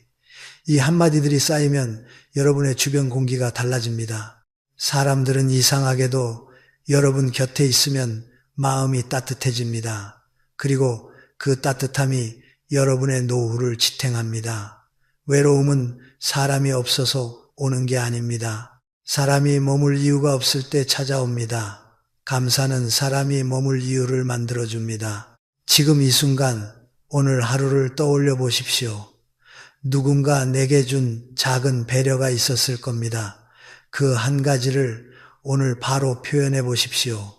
이 한마디들이 쌓이면 여러분의 주변 공기가 달라집니다. 사람들은 이상하게도 여러분 곁에 있으면 마음이 따뜻해집니다. 그리고 그 따뜻함이 여러분의 노후를 지탱합니다. 외로움은 사람이 없어서 오는 게 아닙니다. 사람이 머물 이유가 없을 때 찾아옵니다. 감사는 사람이 머물 이유를 만들어줍니다. 지금 이 순간 오늘 하루를 떠올려 보십시오. 누군가 내게 준 작은 배려가 있었을 겁니다. 그 한 가지를 오늘 바로 표현해 보십시오.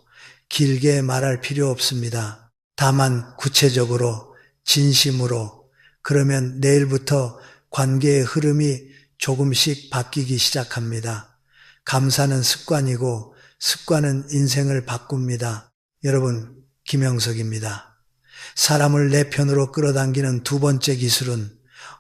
길게 말할 필요 없습니다. 다만 구체적으로, 진심으로, 그러면 내일부터 관계의 흐름이 조금씩 바뀌기 시작합니다. 감사는 습관이고 습관은 인생을 바꿉니다. 여러분, 김영석입니다. 사람을 내 편으로 끌어당기는 두 번째 기술은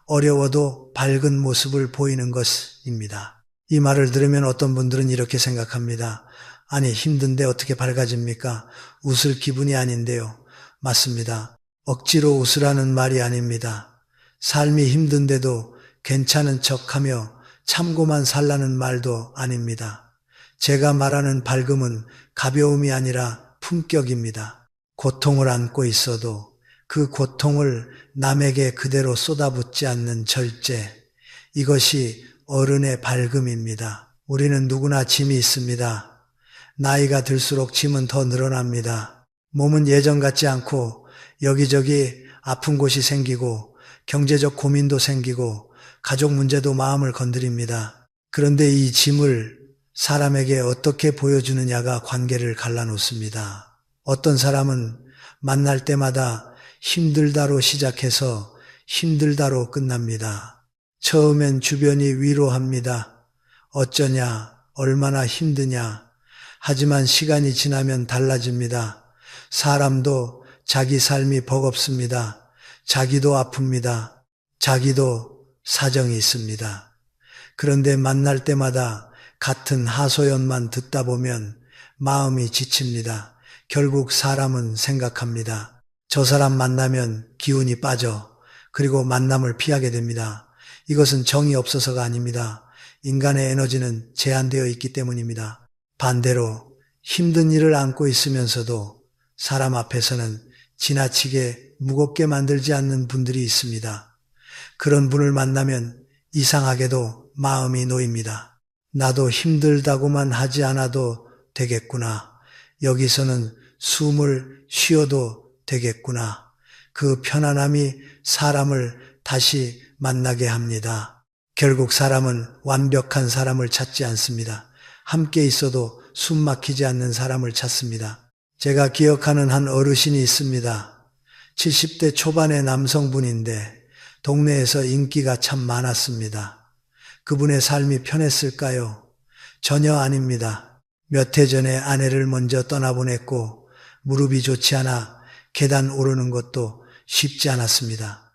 어려워도 밝은 모습을 보이는 것입니다. 이 말을 들으면 어떤 분들은 이렇게 생각합니다. 아니, 힘든데 어떻게 밝아집니까? 웃을 기분이 아닌데요. 맞습니다. 억지로 웃으라는 말이 아닙니다. 삶이 힘든데도 괜찮은 척하며 참고만 살라는 말도 아닙니다. 제가 말하는 밝음은 가벼움이 아니라 품격입니다. 고통을 안고 있어도 그 고통을 남에게 그대로 쏟아붓지 않는 절제, 이것이 어른의 밝음입니다. 우리는 누구나 짐이 있습니다. 나이가 들수록 짐은 더 늘어납니다. 몸은 예전 같지 않고 여기저기 아픈 곳이 생기고 경제적 고민도 생기고 가족 문제도 마음을 건드립니다. 그런데 이 짐을 사람에게 어떻게 보여주느냐가 관계를 갈라놓습니다. 어떤 사람은 만날 때마다 힘들다로 시작해서 힘들다로 끝납니다. 처음엔 주변이 위로합니다. 어쩌냐, 얼마나 힘드냐. 하지만 시간이 지나면 달라집니다. 사람도 자기 삶이 버겁습니다. 자기도 아픕니다. 자기도 사정이 있습니다. 그런데 만날 때마다 같은 하소연만 듣다 보면 마음이 지칩니다. 결국 사람은 생각합니다. 저 사람 만나면 기운이 빠져. 그리고 만남을 피하게 됩니다. 이것은 정이 없어서가 아닙니다. 인간의 에너지는 제한되어 있기 때문입니다. 반대로 힘든 일을 안고 있으면서도 사람 앞에서는 지나치게 무겁게 만들지 않는 분들이 있습니다. 그런 분을 만나면 이상하게도 마음이 놓입니다. 나도 힘들다고만 하지 않아도 되겠구나. 여기서는 숨을 쉬어도 되겠구나. 그 편안함이 사람을 다시 만나게 합니다. 결국 사람은 완벽한 사람을 찾지 않습니다. 함께 있어도 숨 막히지 않는 사람을 찾습니다. 제가 기억하는 한 어르신이 있습니다. 70대 초반의 남성분인데 동네에서 인기가 참 많았습니다. 그분의 삶이 편했을까요? 전혀 아닙니다. 몇 해 전에 아내를 먼저 떠나보냈고 무릎이 좋지 않아 계단 오르는 것도 쉽지 않았습니다.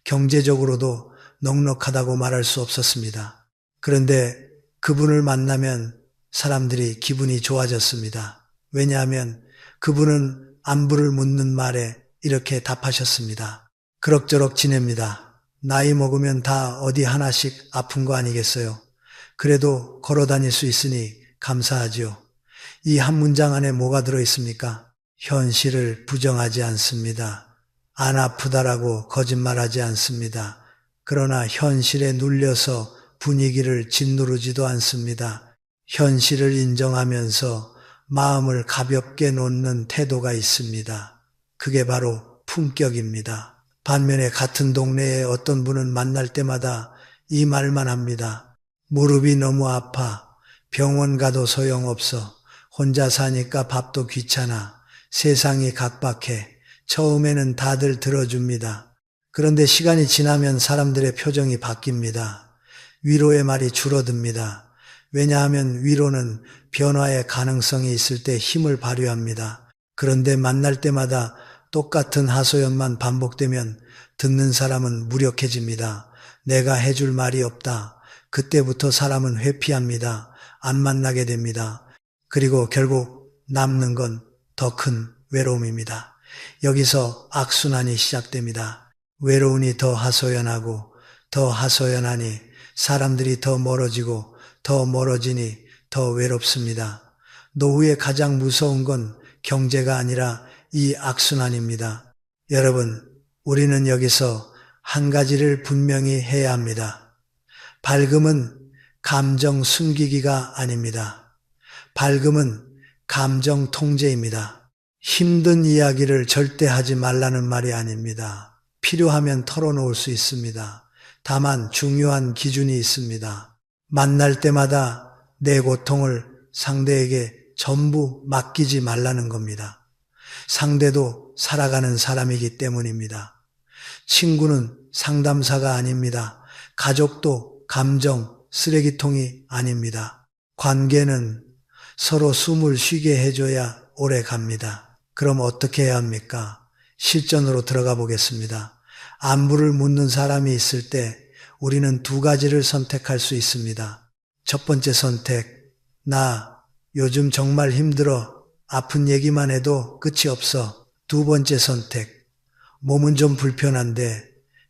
경제적으로도 넉넉하다고 말할 수 없었습니다. 그런데 그분을 만나면 사람들이 기분이 좋아졌습니다. 왜냐하면 그분은 안부를 묻는 말에 이렇게 답하셨습니다. 그럭저럭 지냅니다. 나이 먹으면 다 어디 하나씩 아픈 거 아니겠어요? 그래도 걸어 다닐 수 있으니 감사하지요. 이 한 문장 안에 뭐가 들어있습니까? 현실을 부정하지 않습니다. 안 아프다라고 거짓말하지 않습니다. 그러나 현실에 눌려서 분위기를 짓누르지도 않습니다. 현실을 인정하면서 마음을 가볍게 놓는 태도가 있습니다. 그게 바로 품격입니다. 반면에 같은 동네에 어떤 분은 만날 때마다 이 말만 합니다. 무릎이 너무 아파. 병원 가도 소용없어. 혼자 사니까 밥도 귀찮아. 세상이 각박해. 처음에는 다들 들어줍니다. 그런데 시간이 지나면 사람들의 표정이 바뀝니다. 위로의 말이 줄어듭니다. 왜냐하면 위로는 변화의 가능성이 있을 때 힘을 발휘합니다. 그런데 만날 때마다 똑같은 하소연만 반복되면 듣는 사람은 무력해집니다. 내가 해줄 말이 없다. 그때부터 사람은 회피합니다. 안 만나게 됩니다. 그리고 결국 남는 건 더 큰 외로움입니다. 여기서 악순환이 시작됩니다. 외로우니 더 하소연하고 더 하소연하니 사람들이 더 멀어지고 더 멀어지니 더 외롭습니다. 노후에 가장 무서운 건 경제가 아니라 이 악순환입니다. 여러분, 우리는 여기서 한 가지를 분명히 해야 합니다. 밝음은 감정 숨기기가 아닙니다. 밝음은 감정 통제입니다. 힘든 이야기를 절대 하지 말라는 말이 아닙니다. 필요하면 털어놓을 수 있습니다. 다만 중요한 기준이 있습니다. 만날 때마다 내 고통을 상대에게 전부 맡기지 말라는 겁니다. 상대도 살아가는 사람이기 때문입니다. 친구는 상담사가 아닙니다. 가족도 감정 쓰레기통이 아닙니다. 관계는 서로 숨을 쉬게 해줘야 오래 갑니다. 그럼 어떻게 해야 합니까? 실전으로 들어가 보겠습니다. 안부를 묻는 사람이 있을 때 우리는 두 가지를 선택할 수 있습니다. 첫 번째 선택, 나 요즘 정말 힘들어. 아픈 얘기만 해도 끝이 없어. 두 번째 선택, 몸은 좀 불편한데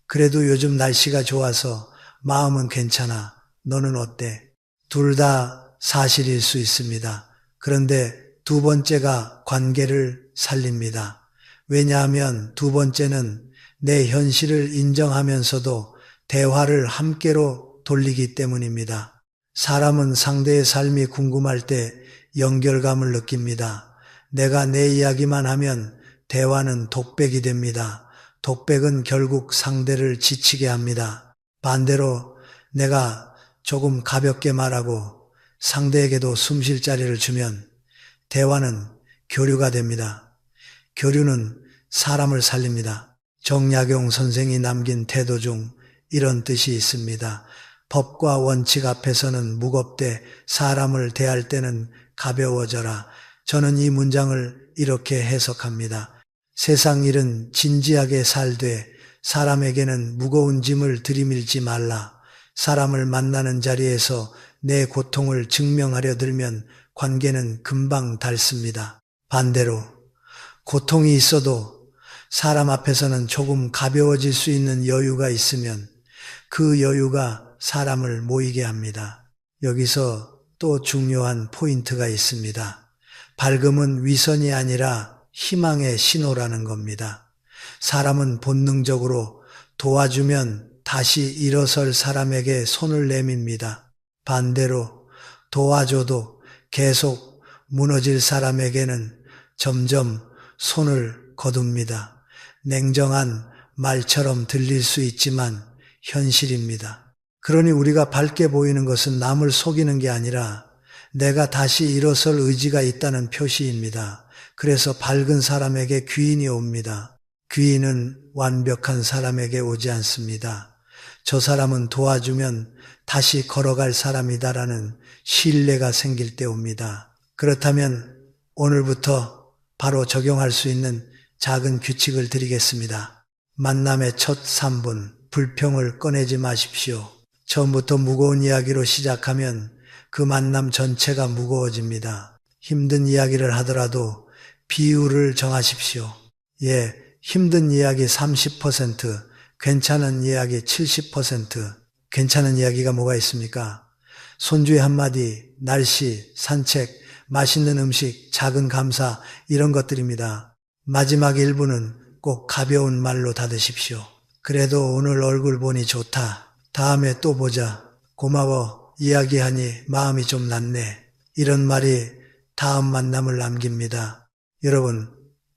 그래도 요즘 날씨가 좋아서 마음은 괜찮아. 너는 어때? 둘 다 사실일 수 있습니다. 그런데 두 번째가 관계를 살립니다. 왜냐하면 두 번째는 내 현실을 인정하면서도 대화를 함께로 돌리기 때문입니다. 사람은 상대의 삶이 궁금할 때 연결감을 느낍니다. 내가 내 이야기만 하면 대화는 독백이 됩니다. 독백은 결국 상대를 지치게 합니다. 반대로 내가 조금 가볍게 말하고 상대에게도 숨 쉴 자리를 주면 대화는 교류가 됩니다. 교류는 사람을 살립니다. 정약용 선생이 남긴 태도 중 이런 뜻이 있습니다. 법과 원칙 앞에서는 무겁되 사람을 대할 때는 가벼워져라. 저는 이 문장을 이렇게 해석합니다. 세상 일은 진지하게 살되 사람에게는 무거운 짐을 들이밀지 말라. 사람을 만나는 자리에서 내 고통을 증명하려 들면 관계는 금방 닳습니다. 반대로 고통이 있어도 사람 앞에서는 조금 가벼워질 수 있는 여유가 있으면 그 여유가 사람을 모이게 합니다. 여기서 또 중요한 포인트가 있습니다. 밝음은 위선이 아니라 희망의 신호라는 겁니다. 사람은 본능적으로 도와주면 다시 일어설 사람에게 손을 내밉니다. 반대로 도와줘도 계속 무너질 사람에게는 점점 손을 거둡니다. 냉정한 말처럼 들릴 수 있지만 현실입니다. 그러니 우리가 밝게 보이는 것은 남을 속이는 게 아니라 내가 다시 일어설 의지가 있다는 표시입니다. 그래서 밝은 사람에게 귀인이 옵니다. 귀인은 완벽한 사람에게 오지 않습니다. 저 사람은 도와주면 다시 걸어갈 사람이다라는 신뢰가 생길 때 옵니다. 그렇다면 오늘부터 바로 적용할 수 있는 작은 규칙을 드리겠습니다. 만남의 첫 3분, 불평을 꺼내지 마십시오. 처음부터 무거운 이야기로 시작하면 그 만남 전체가 무거워집니다. 힘든 이야기를 하더라도 비율을 정하십시오. 힘든 이야기 30%, 괜찮은 이야기 70%. 괜찮은 이야기가 뭐가 있습니까? 손주의 한마디, 날씨, 산책, 맛있는 음식, 작은 감사 이런 것들입니다. 마지막 1분은 꼭 가벼운 말로 닫으십시오. 그래도 오늘 얼굴 보니 좋다. 다음에 또 보자. 고마워. 이야기하니 마음이 좀 낫네. 이런 말이 다음 만남을 남깁니다. 여러분,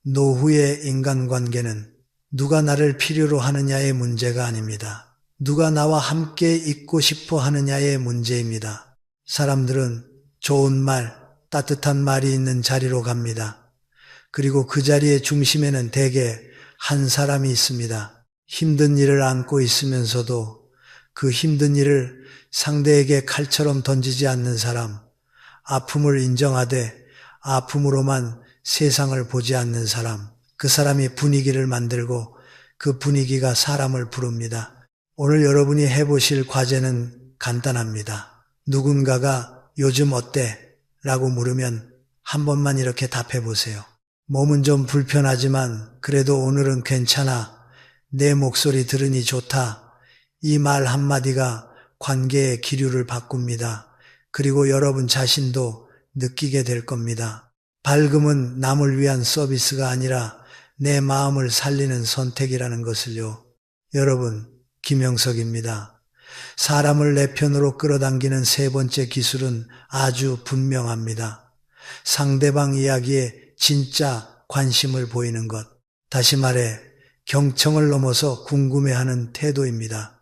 노후의 인간관계는 누가 나를 필요로 하느냐의 문제가 아닙니다. 누가 나와 함께 있고 싶어 하느냐의 문제입니다. 사람들은 좋은 말, 따뜻한 말이 있는 자리로 갑니다. 그리고 그 자리의 중심에는 대개 한 사람이 있습니다. 힘든 일을 안고 있으면서도 그 힘든 일을 상대에게 칼처럼 던지지 않는 사람, 아픔을 인정하되 아픔으로만 세상을 보지 않는 사람, 그 사람이 분위기를 만들고 그 분위기가 사람을 부릅니다. 오늘 여러분이 해보실 과제는 간단합니다. 누군가가 요즘 어때? 라고 물으면 한 번만 이렇게 답해 보세요. 몸은 좀 불편하지만 그래도 오늘은 괜찮아. 내 목소리 들으니 좋다. 이 말 한마디가 관계의 기류를 바꿉니다. 그리고 여러분 자신도 느끼게 될 겁니다. 밝음은 남을 위한 서비스가 아니라 내 마음을 살리는 선택이라는 것을요. 여러분, 김영석입니다. 사람을 내 편으로 끌어당기는 세 번째 기술은 아주 분명합니다. 상대방 이야기에 진짜 관심을 보이는 것. 다시 말해 경청을 넘어서 궁금해하는 태도입니다.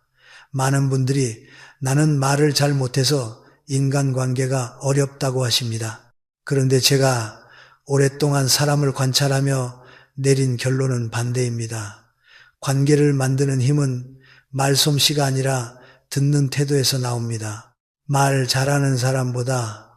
많은 분들이 나는 말을 잘 못해서 인간관계가 어렵다고 하십니다. 그런데 제가 오랫동안 사람을 관찰하며 내린 결론은 반대입니다. 관계를 만드는 힘은 말솜씨가 아니라 듣는 태도에서 나옵니다. 말 잘하는 사람보다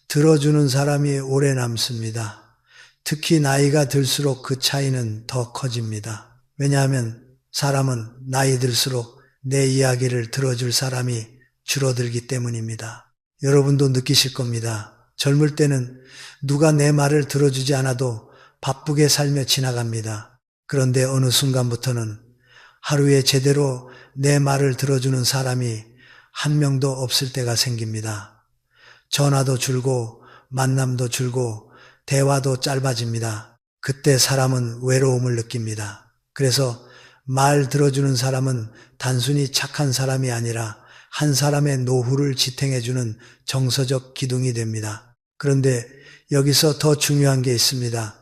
들어주는 사람이 오래 남습니다. 특히 나이가 들수록 그 차이는 더 커집니다. 왜냐하면 사람은 나이 들수록 내 이야기를 들어줄 사람이 줄어들기 때문입니다. 여러분도 느끼실 겁니다. 젊을 때는 누가 내 말을 들어주지 않아도 바쁘게 살며 지나갑니다. 그런데 어느 순간부터는 하루에 제대로 내 말을 들어주는 사람이 한 명도 없을 때가 생깁니다. 전화도 줄고 만남도 줄고 대화도 짧아집니다. 그때 사람은 외로움을 느낍니다. 그래서 말 들어주는 사람은 단순히 착한 사람이 아니라 한 사람의 노후를 지탱해주는 정서적 기둥이 됩니다. 그런데 여기서 더 중요한 게 있습니다.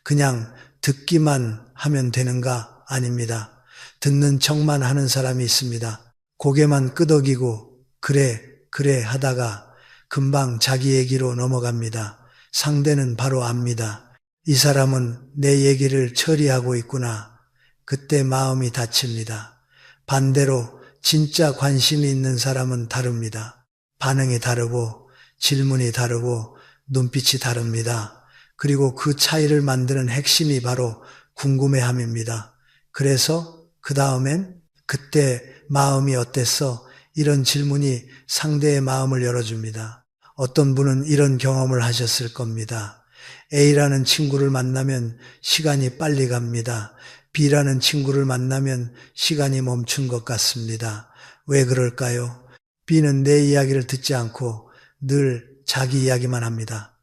그냥 듣기만 하면 되는가? 아닙니다. 듣는 척만 하는 사람이 있습니다. 고개만 끄덕이고 그래 하다가 금방 자기 얘기로 넘어갑니다. 상대는 바로 압니다. 이 사람은 내 얘기를 처리하고 있구나. 그때 마음이 다칩니다. 반대로 진짜 관심이 있는 사람은 다릅니다. 반응이 다르고 질문이 다르고 눈빛이 다릅니다. 그리고 그 차이를 만드는 핵심이 바로 궁금해함입니다. 그래서 그 다음엔 그때 마음이 어땠어? 이런 질문이 상대의 마음을 열어줍니다. 어떤 분은 이런 경험을 하셨을 겁니다. A라는 친구를 만나면 시간이 빨리 갑니다. B라는 친구를 만나면 시간이 멈춘 것 같습니다. 왜 그럴까요? B는 내 이야기를 듣지 않고 늘 자기 이야기만 합니다.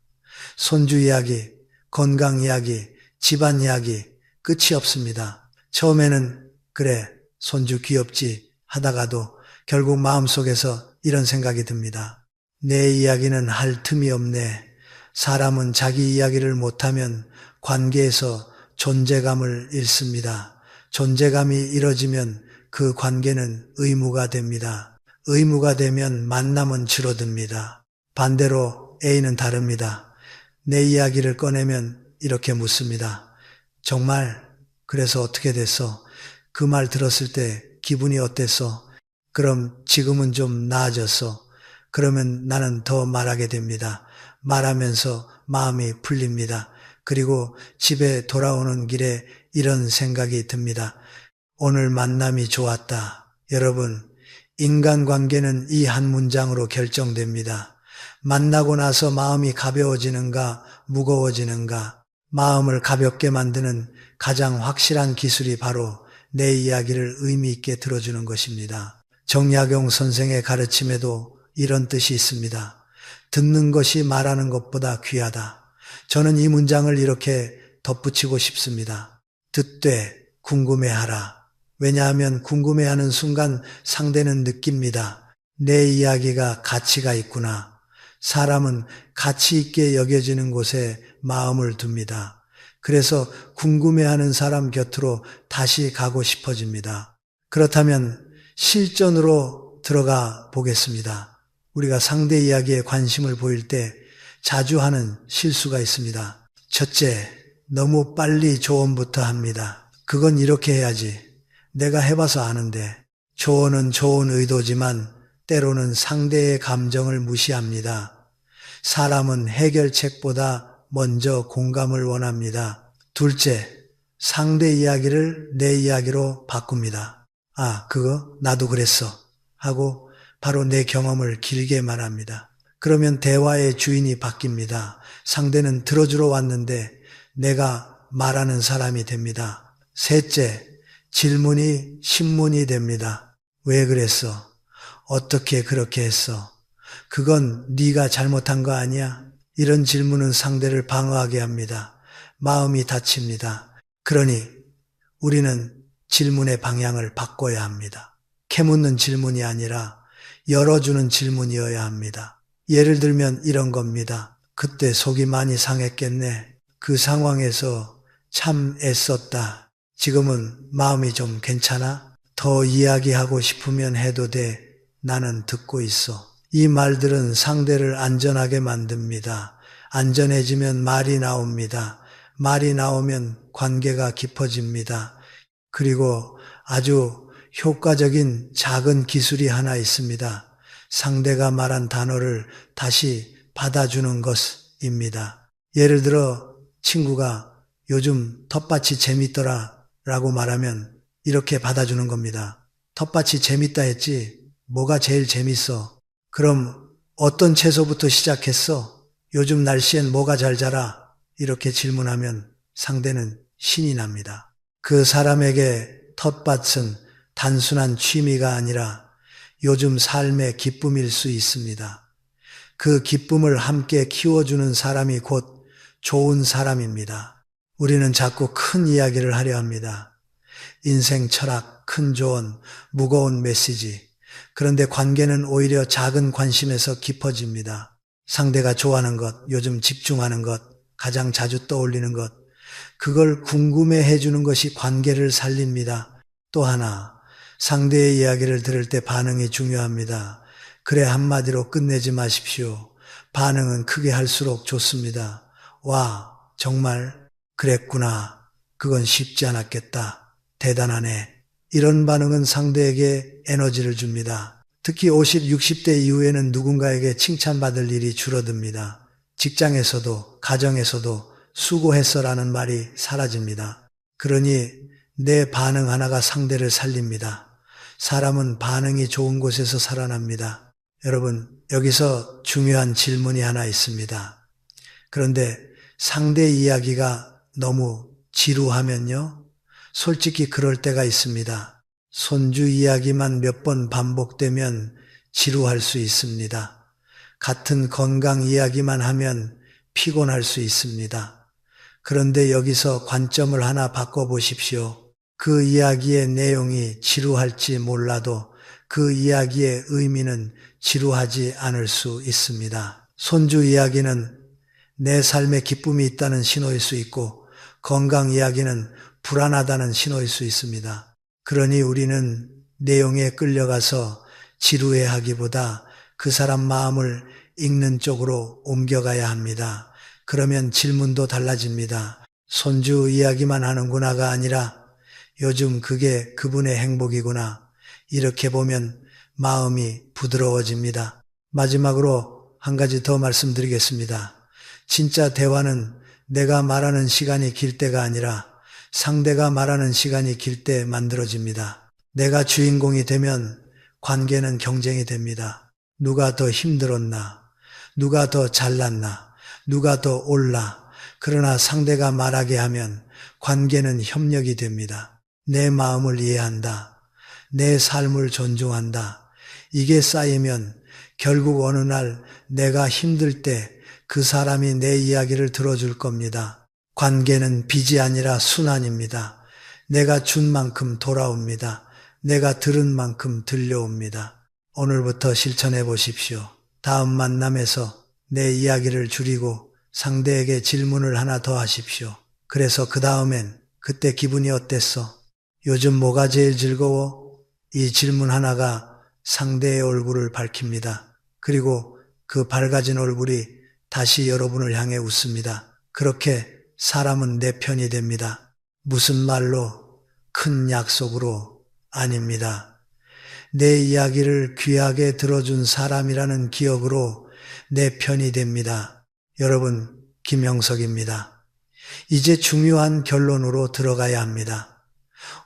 손주 이야기, 건강 이야기, 집안 이야기, 끝이 없습니다. 처음에는 그래, 손주 귀엽지 하다가도 결국 마음속에서 이런 생각이 듭니다. 내 이야기는 할 틈이 없네. 사람은 자기 이야기를 못하면 관계에서 존재감을 잃습니다. 존재감이 잃어지면 그 관계는 의무가 됩니다. 의무가 되면 만남은 줄어듭니다. 반대로 A는 다릅니다. 내 이야기를 꺼내면 이렇게 묻습니다. 정말 그래서 어떻게 됐어? 그 말 들었을 때 기분이 어땠어? 그럼 지금은 좀 나아졌어. 그러면 나는 더 말하게 됩니다. 말하면서 마음이 풀립니다. 그리고 집에 돌아오는 길에 이런 생각이 듭니다. 오늘 만남이 좋았다. 여러분, 인간관계는 이 한 문장으로 결정됩니다. 만나고 나서 마음이 가벼워지는가, 무거워지는가, 마음을 가볍게 만드는 가장 확실한 기술이 바로 내 이야기를 의미 있게 들어주는 것입니다. 정약용 선생의 가르침에도 이런 뜻이 있습니다. 듣는 것이 말하는 것보다 귀하다. 저는 이 문장을 이렇게 덧붙이고 싶습니다. 듣되 궁금해하라. 왜냐하면 궁금해하는 순간 상대는 느낍니다. 내 이야기가 가치가 있구나. 사람은 가치 있게 여겨지는 곳에 마음을 둡니다. 그래서 궁금해하는 사람 곁으로 다시 가고 싶어집니다. 그렇다면 실전으로 들어가 보겠습니다. 우리가 상대 이야기에 관심을 보일 때 자주 하는 실수가 있습니다. 첫째, 너무 빨리 조언부터 합니다. 그건 이렇게 해야지. 내가 해봐서 아는데. 조언은 좋은 의도지만 때로는 상대의 감정을 무시합니다. 사람은 해결책보다 먼저 공감을 원합니다. 둘째, 상대 이야기를 내 이야기로 바꿉니다. 아, 그거 나도 그랬어 하고 바로 내 경험을 길게 말합니다. 그러면 대화의 주인이 바뀝니다. 상대는 들어주러 왔는데 내가 말하는 사람이 됩니다. 셋째, 질문이 신문이 됩니다. 왜 그랬어? 어떻게 그렇게 했어? 그건 네가 잘못한 거 아니야? 이런 질문은 상대를 방어하게 합니다. 마음이 다칩니다. 그러니 우리는 질문의 방향을 바꿔야 합니다. 캐묻는 질문이 아니라 열어주는 질문이어야 합니다. 예를 들면 이런 겁니다. 그때 속이 많이 상했겠네. 그 상황에서 참 애썼다. 지금은 마음이 좀 괜찮아? 더 이야기하고 싶으면 해도 돼. 나는 듣고 있어. 이 말들은 상대를 안전하게 만듭니다. 안전해지면 말이 나옵니다. 말이 나오면 관계가 깊어집니다. 그리고 아주 효과적인 작은 기술이 하나 있습니다. 상대가 말한 단어를 다시 받아주는 것입니다. 예를 들어 친구가 요즘 텃밭이 재밌더라 라고 말하면 이렇게 받아주는 겁니다. 텃밭이 재밌다 했지? 뭐가 제일 재밌어? 그럼 어떤 채소부터 시작했어? 요즘 날씨엔 뭐가 잘 자라? 이렇게 질문하면 상대는 신이 납니다. 그 사람에게 텃밭은 단순한 취미가 아니라 요즘 삶의 기쁨일 수 있습니다. 그 기쁨을 함께 키워주는 사람이 곧 좋은 사람입니다. 우리는 자꾸 큰 이야기를 하려 합니다. 인생 철학, 큰 조언, 무거운 메시지. 그런데 관계는 오히려 작은 관심에서 깊어집니다. 상대가 좋아하는 것, 요즘 집중하는 것, 가장 자주 떠올리는 것, 그걸 궁금해해 주는 것이 관계를 살립니다. 또 하나, 상대의 이야기를 들을 때 반응이 중요합니다. 그래 한마디로 끝내지 마십시오. 반응은 크게 할수록 좋습니다. 와, 정말 그랬구나. 그건 쉽지 않았겠다. 대단하네. 이런 반응은 상대에게 에너지를 줍니다. 특히 50, 60대 이후에는 누군가에게 칭찬받을 일이 줄어듭니다. 직장에서도 가정에서도 수고했어라는 말이 사라집니다. 그러니 내 반응 하나가 상대를 살립니다. 사람은 반응이 좋은 곳에서 살아납니다. 여러분, 여기서 중요한 질문이 하나 있습니다. 그런데 상대 이야기가 너무 지루하면요? 솔직히 그럴 때가 있습니다. 손주 이야기만 몇 번 반복되면 지루할 수 있습니다. 같은 건강 이야기만 하면 피곤할 수 있습니다. 그런데 여기서 관점을 하나 바꿔보십시오. 그 이야기의 내용이 지루할지 몰라도 그 이야기의 의미는 지루하지 않을 수 있습니다. 손주 이야기는 내 삶에 기쁨이 있다는 신호일 수 있고 건강 이야기는 불안하다는 신호일 수 있습니다. 그러니 우리는 내용에 끌려가서 지루해하기보다 그 사람 마음을 읽는 쪽으로 옮겨가야 합니다. 그러면 질문도 달라집니다. 손주 이야기만 하는구나가 아니라 요즘 그게 그분의 행복이구나. 이렇게 보면 마음이 부드러워집니다. 마지막으로 한 가지 더 말씀드리겠습니다. 진짜 대화는 내가 말하는 시간이 길 때가 아니라 상대가 말하는 시간이 길 때 만들어집니다. 내가 주인공이 되면 관계는 경쟁이 됩니다. 누가 더 힘들었나? 누가 더 잘났나? 누가 더 올라? 그러나 상대가 말하게 하면 관계는 협력이 됩니다. 내 마음을 이해한다. 내 삶을 존중한다. 이게 쌓이면 결국 어느 날 내가 힘들 때 그 사람이 내 이야기를 들어줄 겁니다. 관계는 빚이 아니라 순환입니다. 내가 준 만큼 돌아옵니다. 내가 들은 만큼 들려옵니다. 오늘부터 실천해 보십시오. 다음 만남에서 내 이야기를 줄이고 상대에게 질문을 하나 더 하십시오. 그래서 그 다음엔 그때 기분이 어땠어? 요즘 뭐가 제일 즐거워? 이 질문 하나가 상대의 얼굴을 밝힙니다. 그리고 그 밝아진 얼굴이 다시 여러분을 향해 웃습니다. 그렇게 사람은 내 편이 됩니다. 무슨 말로? 큰 약속으로? 아닙니다. 내 이야기를 귀하게 들어준 사람이라는 기억으로 내 편이 됩니다. 여러분, 김영석입니다. 이제 중요한 결론으로 들어가야 합니다.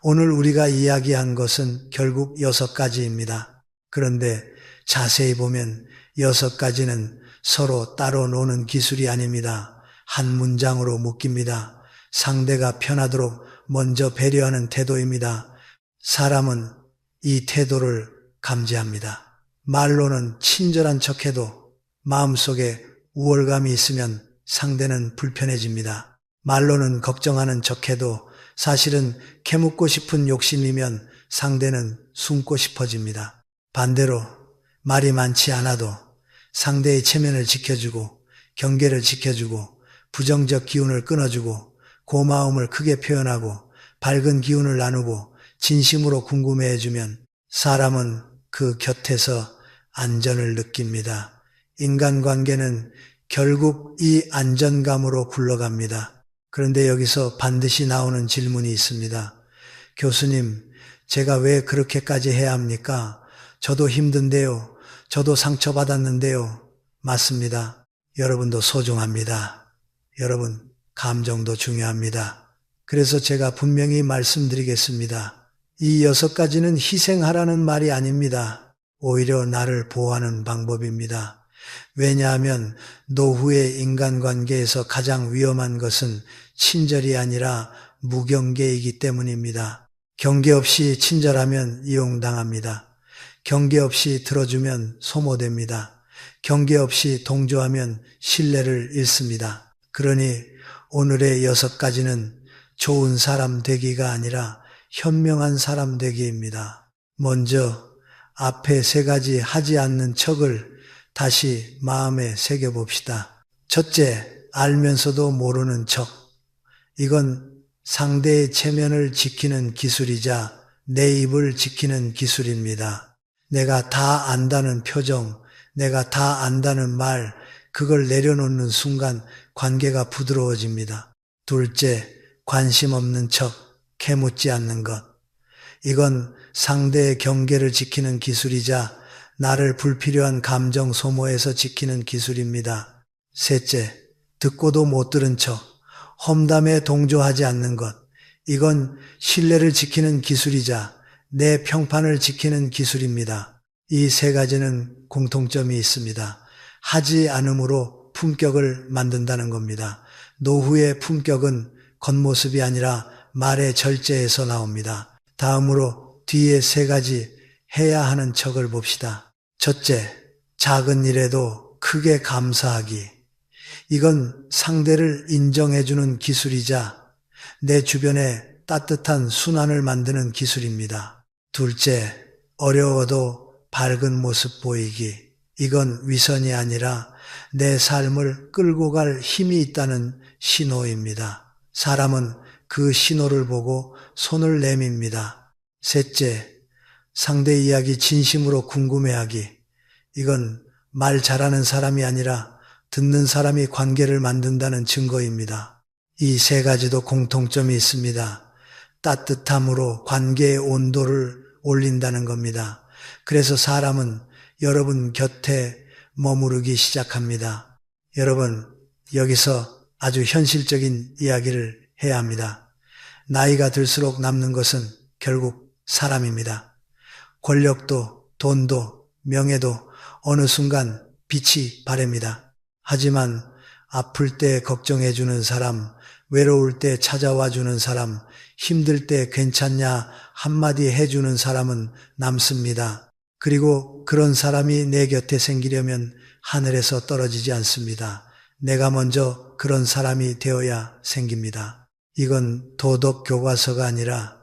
오늘 우리가 이야기한 것은 결국 6가지입니다. 그런데 자세히 보면 6가지는 서로 따로 노는 기술이 아닙니다. 한 문장으로 묶입니다. 상대가 편하도록 먼저 배려하는 태도입니다. 사람은 이 태도를 감지합니다. 말로는 친절한 척해도 마음속에 우월감이 있으면 상대는 불편해집니다. 말로는 걱정하는 척해도 사실은 캐묻고 싶은 욕심이면 상대는 숨고 싶어집니다. 반대로 말이 많지 않아도 상대의 체면을 지켜주고 경계를 지켜주고 부정적 기운을 끊어주고 고마움을 크게 표현하고 밝은 기운을 나누고 진심으로 궁금해해주면 사람은 그 곁에서 안전을 느낍니다. 인간관계는 결국 이 안전감으로 굴러갑니다. 그런데 여기서 반드시 나오는 질문이 있습니다. 교수님, 제가 왜 그렇게까지 해야 합니까? 저도 힘든데요. 저도 상처받았는데요. 맞습니다. 여러분도 소중합니다. 여러분, 감정도 중요합니다. 그래서 제가 분명히 말씀드리겠습니다. 이 6가지는 희생하라는 말이 아닙니다. 오히려 나를 보호하는 방법입니다. 왜냐하면 노후의 인간관계에서 가장 위험한 것은 친절이 아니라 무경계이기 때문입니다. 경계 없이 친절하면 이용당합니다. 경계 없이 들어주면 소모됩니다. 경계 없이 동조하면 신뢰를 잃습니다. 그러니 오늘의 6가지는 좋은 사람 되기가 아니라 현명한 사람 되기입니다. 먼저 앞에 3가지 하지 않는 척을 다시 마음에 새겨봅시다. 첫째, 알면서도 모르는 척. 이건 상대의 체면을 지키는 기술이자 내 입을 지키는 기술입니다. 내가 다 안다는 표정, 내가 다 안다는 말, 그걸 내려놓는 순간 관계가 부드러워집니다. 둘째, 관심 없는 척, 캐묻지 않는 것. 이건 상대의 경계를 지키는 기술이자 나를 불필요한 감정 소모에서 지키는 기술입니다. 셋째, 듣고도 못 들은 척, 험담에 동조하지 않는 것. 이건 신뢰를 지키는 기술이자 내 평판을 지키는 기술입니다. 이 3가지는 공통점이 있습니다. 하지 않음으로 품격을 만든다는 겁니다. 노후의 품격은 겉모습이 아니라 말의 절제에서 나옵니다. 다음으로 뒤에 3가지 해야 하는 척을 봅시다. 첫째, 작은 일에도 크게 감사하기. 이건 상대를 인정해주는 기술이자 내 주변에 따뜻한 순환을 만드는 기술입니다. 둘째, 어려워도 밝은 모습 보이기. 이건 위선이 아니라 내 삶을 끌고 갈 힘이 있다는 신호입니다. 사람은 그 신호를 보고 손을 내밉니다. 셋째, 상대 이야기 진심으로 궁금해하기. 이건 말 잘하는 사람이 아니라 듣는 사람이 관계를 만든다는 증거입니다. 이 3가지도 공통점이 있습니다. 따뜻함으로 관계의 온도를 올린다는 겁니다. 그래서 사람은 여러분 곁에 머무르기 시작합니다. 여러분, 여기서 아주 현실적인 이야기를 해야 합니다. 나이가 들수록 남는 것은 결국 사람입니다. 권력도, 돈도, 명예도 어느 순간 빛이 바랍니다. 하지만 아플 때 걱정해주는 사람, 외로울 때 찾아와주는 사람, 힘들 때 괜찮냐 한마디 해주는 사람은 남습니다. 그리고 그런 사람이 내 곁에 생기려면 하늘에서 떨어지지 않습니다. 내가 먼저 그런 사람이 되어야 생깁니다. 이건 도덕 교과서가 아니라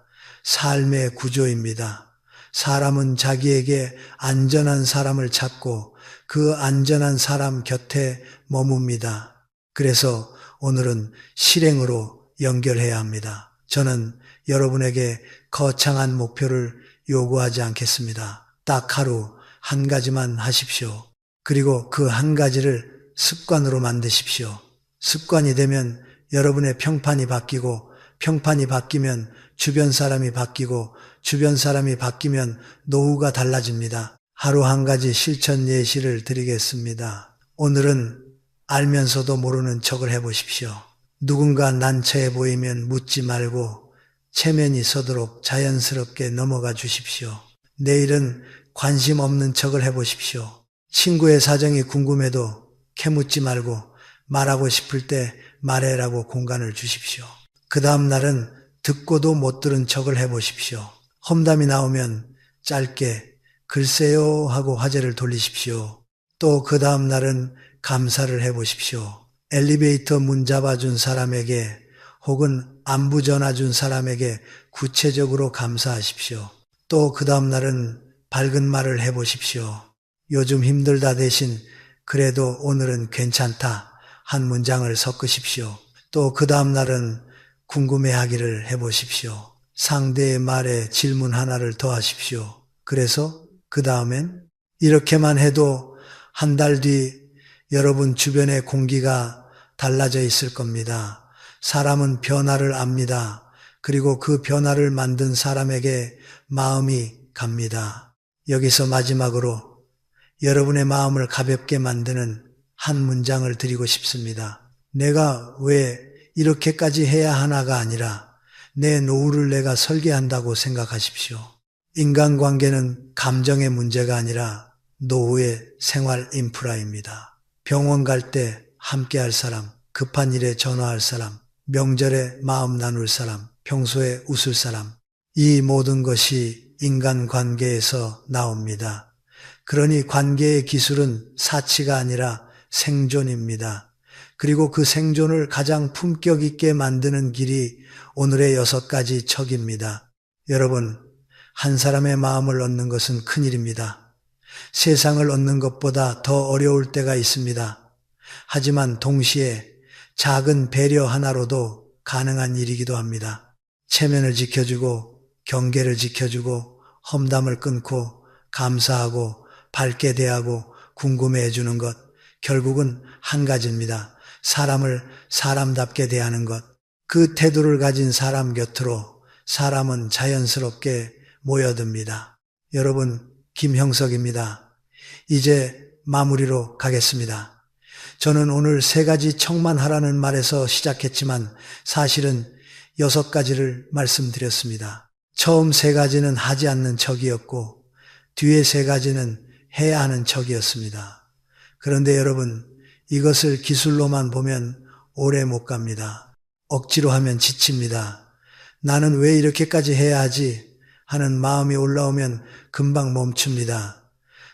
삶의 구조입니다. 사람은 자기에게 안전한 사람을 찾고 그 안전한 사람 곁에 머뭅니다. 그래서 오늘은 실행으로 연결해야 합니다. 저는 여러분에게 거창한 목표를 요구하지 않겠습니다. 딱 하루 1가지만 하십시오. 그리고 그 1가지를 습관으로 만드십시오. 습관이 되면 여러분의 평판이 바뀌고 평판이 바뀌면 주변 사람이 바뀌고 주변 사람이 바뀌면 노후가 달라집니다. 하루 1가지 실천 예시를 드리겠습니다. 오늘은 알면서도 모르는 척을 해보십시오. 누군가 난처해 보이면 묻지 말고 체면이 서도록 자연스럽게 넘어가 주십시오. 내일은 관심 없는 척을 해보십시오. 친구의 사정이 궁금해도 캐묻지 말고 말하고 싶을 때 말해라고 공간을 주십시오. 그 다음 날은 듣고도 못 들은 척을 해보십시오. 험담이 나오면 짧게 글쎄요 하고 화제를 돌리십시오. 또 그 다음 날은 감사를 해보십시오. 엘리베이터 문 잡아준 사람에게 혹은 안부 전화준 사람에게 구체적으로 감사하십시오. 또 그 다음 날은 밝은 말을 해보십시오. 요즘 힘들다 대신 그래도 오늘은 괜찮다 한 문장을 섞으십시오. 또 그 다음 날은 궁금해하기를 해보십시오. 상대의 말에 질문 하나를 더하십시오. 그래서 그 다음엔 이렇게만 해도 한 달 뒤 여러분 주변의 공기가 달라져 있을 겁니다. 사람은 변화를 압니다. 그리고 그 변화를 만든 사람에게 마음이 갑니다. 여기서 마지막으로 여러분의 마음을 가볍게 만드는 한 문장을 드리고 싶습니다. 내가 왜 이렇게까지 해야 하나가 아니라 내 노후를 내가 설계한다고 생각하십시오. 인간관계는 감정의 문제가 아니라 노후의 생활 인프라입니다. 병원 갈 때 함께 할 사람, 급한 일에 전화할 사람, 명절에 마음 나눌 사람, 평소에 웃을 사람, 이 모든 것이 인간관계에서 나옵니다. 그러니 관계의 기술은 사치가 아니라 생존입니다. 그리고 그 생존을 가장 품격 있게 만드는 길이 오늘의 6가지 척입니다. 여러분, 한 사람의 마음을 얻는 것은 큰일입니다. 세상을 얻는 것보다 더 어려울 때가 있습니다. 하지만 동시에 작은 배려 하나로도 가능한 일이기도 합니다. 체면을 지켜주고 경계를 지켜주고 험담을 끊고 감사하고 밝게 대하고 궁금해해 주는 것, 결국은 한 가지입니다. 사람을 사람답게 대하는 것. 그 태도를 가진 사람 곁으로 사람은 자연스럽게 모여듭니다. 여러분, 김형석입니다. 이제 마무리로 가겠습니다. 저는 오늘 3가지 척만 하라는 말에서 시작했지만 사실은 6가지를 말씀드렸습니다. 처음 3가지는 하지 않는 척이었고 뒤에 3가지는 해야 하는 척이었습니다. 그런데 여러분, 이것을 기술로만 보면 오래 못 갑니다. 억지로 하면 지칩니다. 나는 왜 이렇게까지 해야 하지 하는 마음이 올라오면 금방 멈춥니다.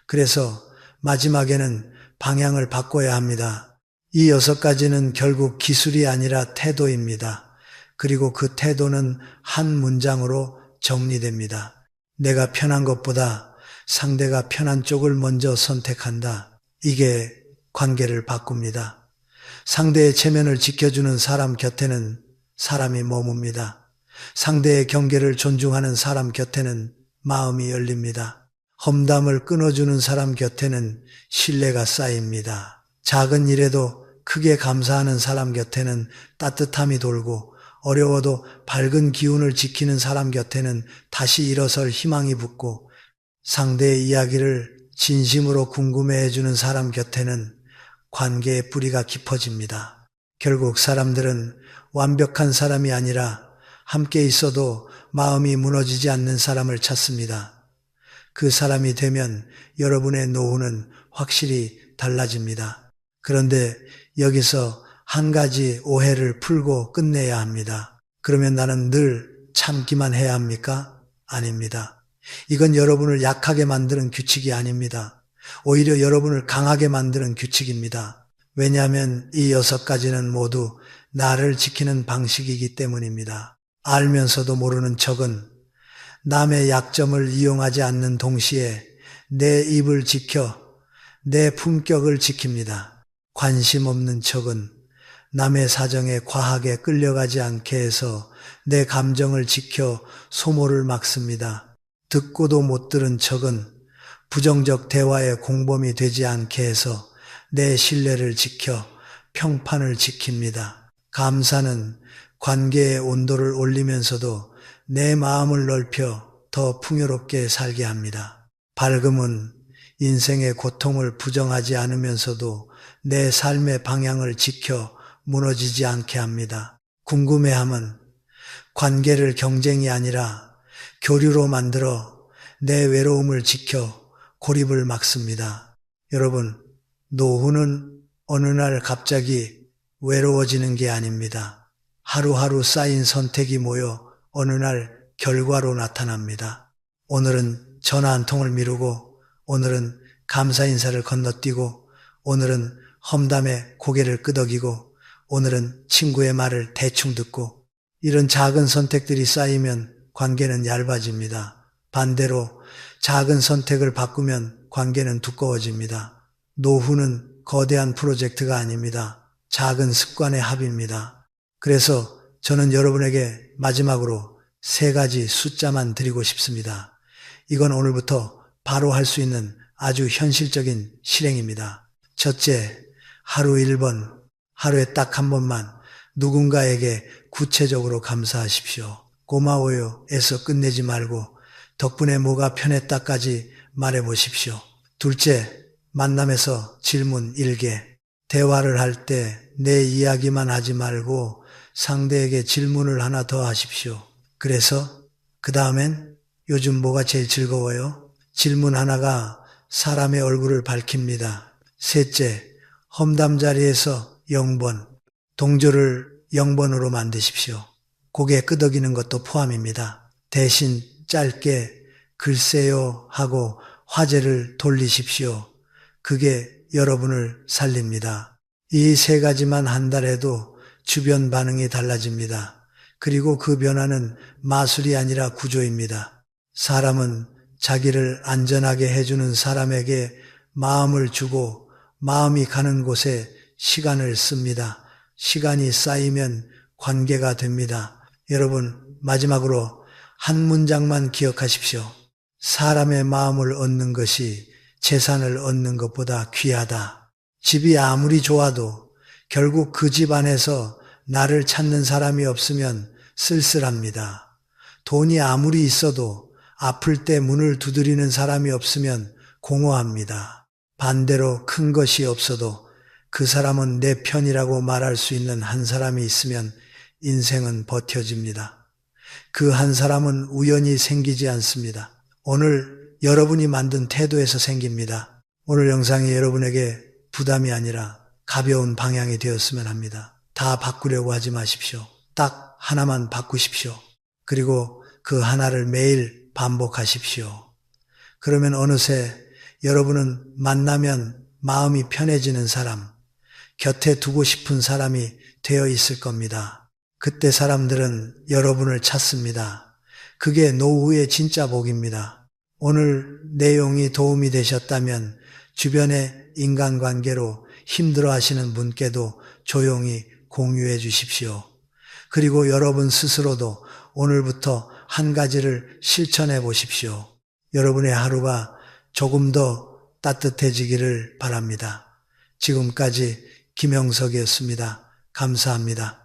그래서 마지막에는 방향을 바꿔야 합니다. 이 6가지는 결국 기술이 아니라 태도입니다. 그리고 그 태도는 한 문장으로 정리됩니다. 내가 편한 것보다 상대가 편한 쪽을 먼저 선택한다. 이게 관계를 바꿉니다. 상대의 체면을 지켜주는 사람 곁에는 사람이 머뭅니다. 상대의 경계를 존중하는 사람 곁에는 마음이 열립니다. 험담을 끊어주는 사람 곁에는 신뢰가 쌓입니다. 작은 일에도 크게 감사하는 사람 곁에는 따뜻함이 돌고 어려워도 밝은 기운을 지키는 사람 곁에는 다시 일어설 희망이 붙고 상대의 이야기를 진심으로 궁금해해주는 사람 곁에는 관계의 뿌리가 깊어집니다. 결국 사람들은 완벽한 사람이 아니라 함께 있어도 마음이 무너지지 않는 사람을 찾습니다. 그 사람이 되면 여러분의 노후는 확실히 달라집니다. 그런데 여기서 한 가지 오해를 풀고 끝내야 합니다. 그러면 나는 늘 참기만 해야 합니까? 아닙니다. 이건 여러분을 약하게 만드는 규칙이 아닙니다. 오히려 여러분을 강하게 만드는 규칙입니다. 왜냐하면 이 6가지는 모두 나를 지키는 방식이기 때문입니다. 알면서도 모르는 척은 남의 약점을 이용하지 않는 동시에 내 입을 지켜 내 품격을 지킵니다. 관심 없는 척은 남의 사정에 과하게 끌려가지 않게 해서 내 감정을 지켜 소모를 막습니다. 듣고도 못 들은 척은 부정적 대화의 공범이 되지 않게 해서 내 신뢰를 지켜 평판을 지킵니다. 감사는 관계의 온도를 올리면서도 내 마음을 넓혀 더 풍요롭게 살게 합니다. 밝음은 인생의 고통을 부정하지 않으면서도 내 삶의 방향을 지켜 무너지지 않게 합니다. 궁금해함은 관계를 경쟁이 아니라 교류로 만들어 내 외로움을 지켜 고립을 막습니다. 여러분, 노후는 어느 날 갑자기 외로워지는 게 아닙니다. 하루하루 쌓인 선택이 모여 어느 날 결과로 나타납니다. 오늘은 전화 한 통을 미루고, 오늘은 감사 인사를 건너뛰고, 오늘은 험담에 고개를 끄덕이고, 오늘은 친구의 말을 대충 듣고, 이런 작은 선택들이 쌓이면 관계는 얇아집니다. 반대로 작은 선택을 바꾸면 관계는 두꺼워집니다. 노후는 거대한 프로젝트가 아닙니다. 작은 습관의 합입니다. 그래서 저는 여러분에게 마지막으로 3가지 숫자만 드리고 싶습니다. 이건 오늘부터 바로 할 수 있는 아주 현실적인 실행입니다. 첫째, 하루 1번, 하루에 딱 한 번만 누군가에게 구체적으로 감사하십시오. 고마워요 에서 끝내지 말고 덕분에 뭐가 편했다까지 말해보십시오. 둘째, 만남에서 질문 1개. 대화를 할 때 내 이야기만 하지 말고 상대에게 질문을 하나 더 하십시오. 그래서 그 다음엔 요즘 뭐가 제일 즐거워요? 질문 하나가 사람의 얼굴을 밝힙니다. 셋째, 험담 자리에서 0번, 동조를 0번으로 만드십시오. 고개 끄덕이는 것도 포함입니다. 대신 짧게 글쎄요 하고 화제를 돌리십시오. 그게 여러분을 살립니다. 이 세 가지만 한다해도 주변 반응이 달라집니다. 그리고 그 변화는 마술이 아니라 구조입니다. 사람은 자기를 안전하게 해주는 사람에게 마음을 주고 마음이 가는 곳에 시간을 씁니다. 시간이 쌓이면 관계가 됩니다. 여러분, 마지막으로 한 문장만 기억하십시오. 사람의 마음을 얻는 것이 재산을 얻는 것보다 귀하다. 집이 아무리 좋아도 결국 그 집 안에서 나를 찾는 사람이 없으면 쓸쓸합니다. 돈이 아무리 있어도 아플 때 문을 두드리는 사람이 없으면 공허합니다. 반대로 큰 것이 없어도 그 사람은 내 편이라고 말할 수 있는 한 사람이 있으면 인생은 버텨집니다. 그 한 사람은 우연히 생기지 않습니다. 오늘 여러분이 만든 태도에서 생깁니다. 오늘 영상이 여러분에게 부담이 아니라 가벼운 방향이 되었으면 합니다. 다 바꾸려고 하지 마십시오. 딱 하나만 바꾸십시오. 그리고 그 하나를 매일 반복하십시오. 그러면 어느새 여러분은 만나면 마음이 편해지는 사람, 곁에 두고 싶은 사람이 되어 있을 겁니다. 그때 사람들은 여러분을 찾습니다. 그게 노후의 진짜 복입니다. 오늘 내용이 도움이 되셨다면 주변의 인간관계로 힘들어하시는 분께도 조용히 공유해 주십시오. 그리고 여러분 스스로도 오늘부터 한 가지를 실천해 보십시오. 여러분의 하루가 조금 더 따뜻해지기를 바랍니다. 지금까지 김영석이었습니다. 감사합니다.